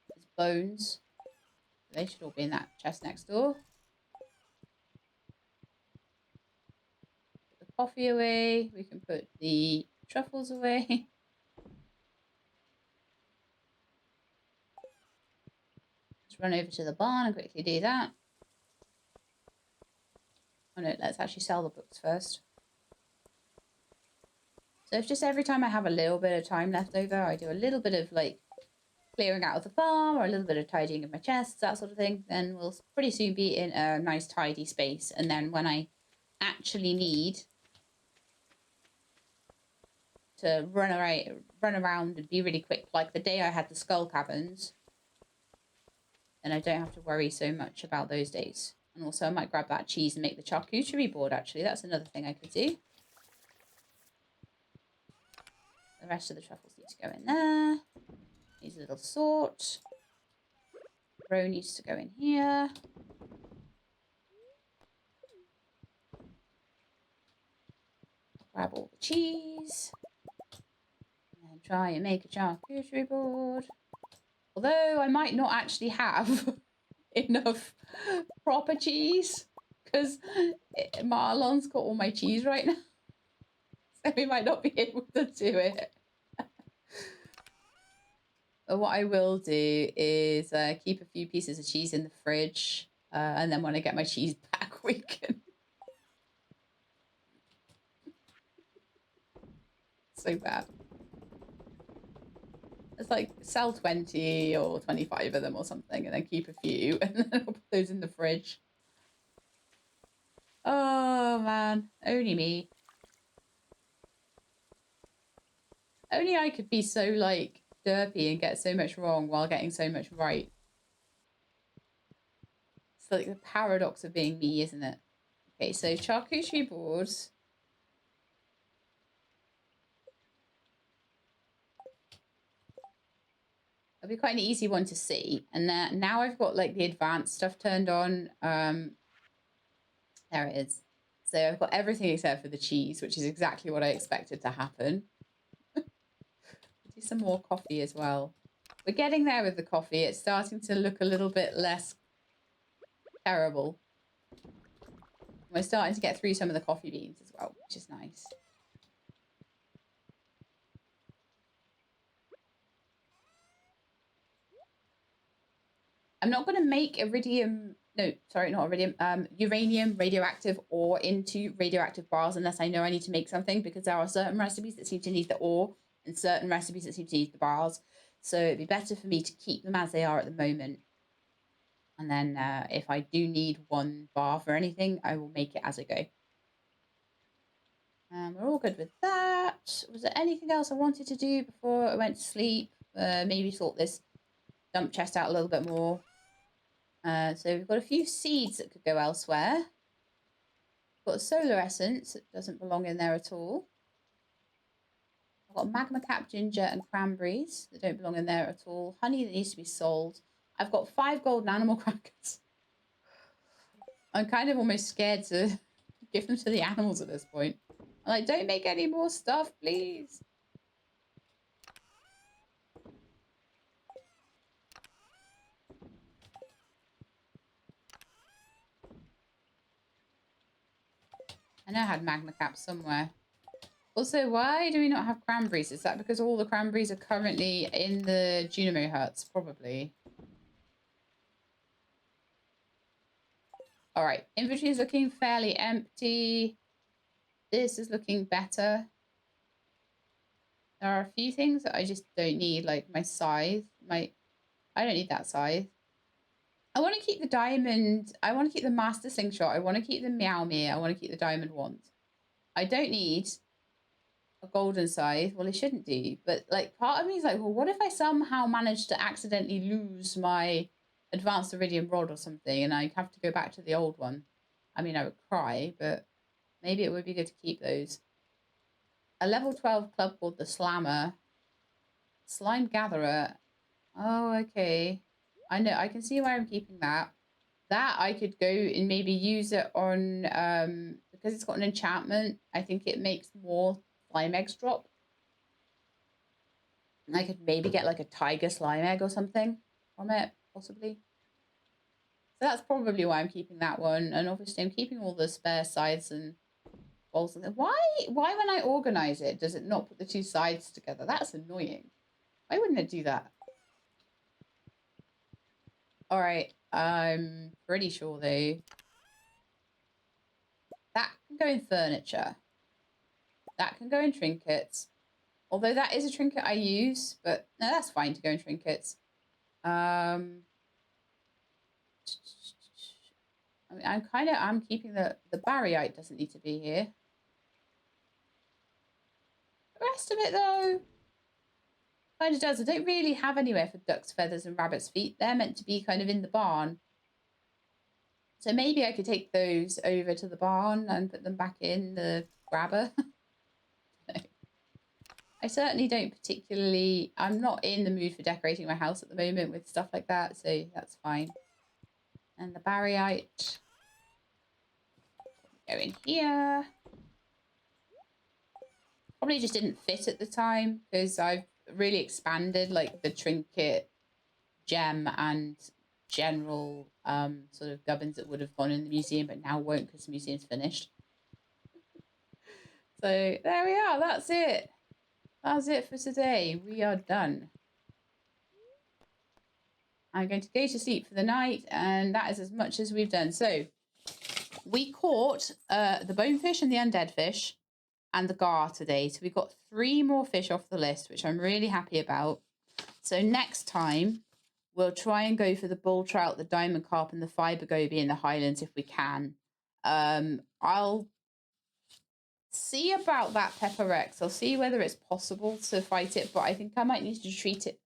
There's bones. They should all be in that chest next door. Put the coffee away. We can put the truffles away. Let's run over to the barn and quickly do that. Oh no, let's actually sell the books first. So if just every time I have a little bit of time left over, I do a little bit of like clearing out of the farm or a little bit of tidying of my chests, that sort of thing, then we'll pretty soon be in a nice tidy space. And then when I actually need to run around and be really quick, like the day I had the skull caverns, then I don't have to worry so much about those days. And also I might grab that cheese and make the charcuterie board, actually. That's another thing I could do. The rest of the truffles need to go in there. Needs a little sort. Row needs to go in here. Grab all the cheese. And then try and make a charcuterie board. Although I might not actually have enough proper cheese. Because Marlon's got all my cheese right now. So we might not be able to do it. But what I will do is keep a few pieces of cheese in the fridge. And then when I get my cheese back, we can... So bad. It's like sell 20 or 25 of them or something and then keep a few. And then I'll put those in the fridge. Oh, man. Only me. Only I could be so, like, derpy and get so much wrong while getting so much right. It's like the paradox of being me, isn't it? Okay, so charcuterie boards. It'll be quite an easy one to see. And now I've got, like, the advanced stuff turned on. There it is. So I've got everything except for the cheese, which is exactly what I expected to happen. Do some more coffee as well. We're getting there with the coffee. It's starting to look a little bit less terrible. We're starting to get through some of the coffee beans as well, which is nice. I'm not going to make iridium, no, sorry, not iridium, uranium radioactive ore into radioactive bars unless I know I need to make something, because there are certain recipes that seem to need the ore and certain recipes that seem to need the bars. So it'd be better for me to keep them as they are at the moment. And then if I do need one bar for anything, I will make it as I go. We're all good with that. Was there anything else I wanted to do before I went to sleep? Maybe sort this dump chest out a little bit more. So we've got a few seeds that could go elsewhere. We've got a solar essence that doesn't belong in there at all. I've got magma cap ginger and cranberries that don't belong in there at all. Honey that needs to be sold. I've got 5 golden animal crackers. I'm kind of almost scared to give them to the animals at this point. I'm like, don't make any more stuff, please. I know I had magma caps somewhere. Also, why do we not have cranberries? Is that because all the cranberries are currently in the Junimo huts? Probably. All right, inventory is looking fairly empty. This is looking better. There are a few things that I just don't need, like my scythe. I don't need that scythe. I want to keep the diamond. I want to keep the master slingshot. I want to keep the meow me. I want to keep the diamond wand. I don't need a golden scythe. Well, it shouldn't do. But like part of me is like, well, what if I somehow manage to accidentally lose my advanced iridium rod or something and I have to go back to the old one? I mean, I would cry, but maybe it would be good to keep those. A level 12 club called the Slammer, Slime Gatherer, Oh, okay. I know. I can see why I'm keeping that. That I could go and maybe use it on because it's got an enchantment. I think it makes more slime eggs drop. I could maybe get like a tiger slime egg or something from it, possibly. So that's probably why I'm keeping that one. And obviously I'm keeping all the spare sides and balls. Why when I organize it, does it not put the two sides together? That's annoying. Why wouldn't it do that? All right. I'm pretty sure though. That can go in furniture. That can go in trinkets. Although that is a trinket I use, but no, that's fine to go in trinkets. I mean, I'm keeping the barryite doesn't need to be here. The rest of it though, kind of does. I don't really have anywhere for duck's feathers and rabbit's feet. They're meant to be kind of in the barn. So maybe I could take those over to the barn and put them back in the grabber. No. I certainly don't particularly, I'm not in the mood for decorating my house at the moment with stuff like that, so that's fine. And the barryite go in here. Probably just didn't fit at the time because I've really expanded like the trinket, gem, and general sort of gubbins that would have gone in the museum but now won't because the museum's finished. So there we are. That's it. That's it for today. We are done. I'm going to go to sleep for the night, and that is as much as we've done. So we caught the bonefish and the undead fish and the gar today. So we've got 3 more fish off the list, which I'm really happy about. So next time, we'll try and go for the bull trout, the diamond carp, and the fiber goby in the Highlands if we can. I'll see about that pepper Rex. I'll see whether it's possible to fight it, but I think I might need to treat it.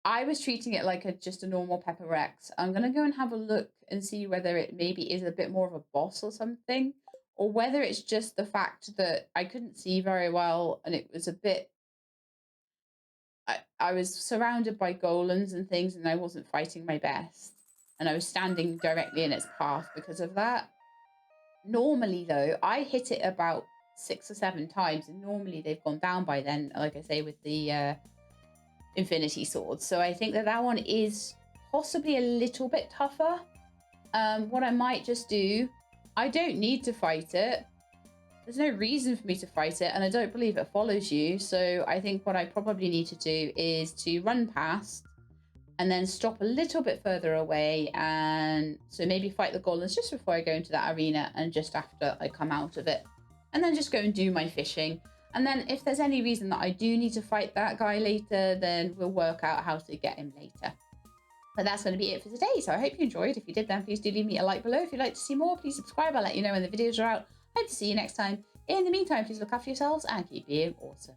I was treating it like just a normal pepper Rex. I'm going to go and have a look and see whether it maybe is a bit more of a boss or something, or whether it's just the fact that I couldn't see very well and it was a bit. I was surrounded by golems and things and I wasn't fighting my best. And I was standing directly in its path because of that. Normally, though, I hit it about 6 or 7 times, and normally they've gone down by then, like I say, with the infinity swords. So I think that one is possibly a little bit tougher. What I might just do, I don't need to fight it. There's no reason for me to fight it, and I don't believe it follows you. So I think what I probably need to do is to run past and then stop a little bit further away, and so maybe fight the golems just before I go into that arena and just after I come out of it, and then just go and do my fishing. And then if there's any reason that I do need to fight that guy later, then we'll work out how to get him later. But that's going to be it for today. So I hope you enjoyed. If you did, then please do leave me a like below. If you'd like to see more, please subscribe. I'll let you know when the videos are out. Hope to see you next time. In the meantime, please look after yourselves and keep being awesome.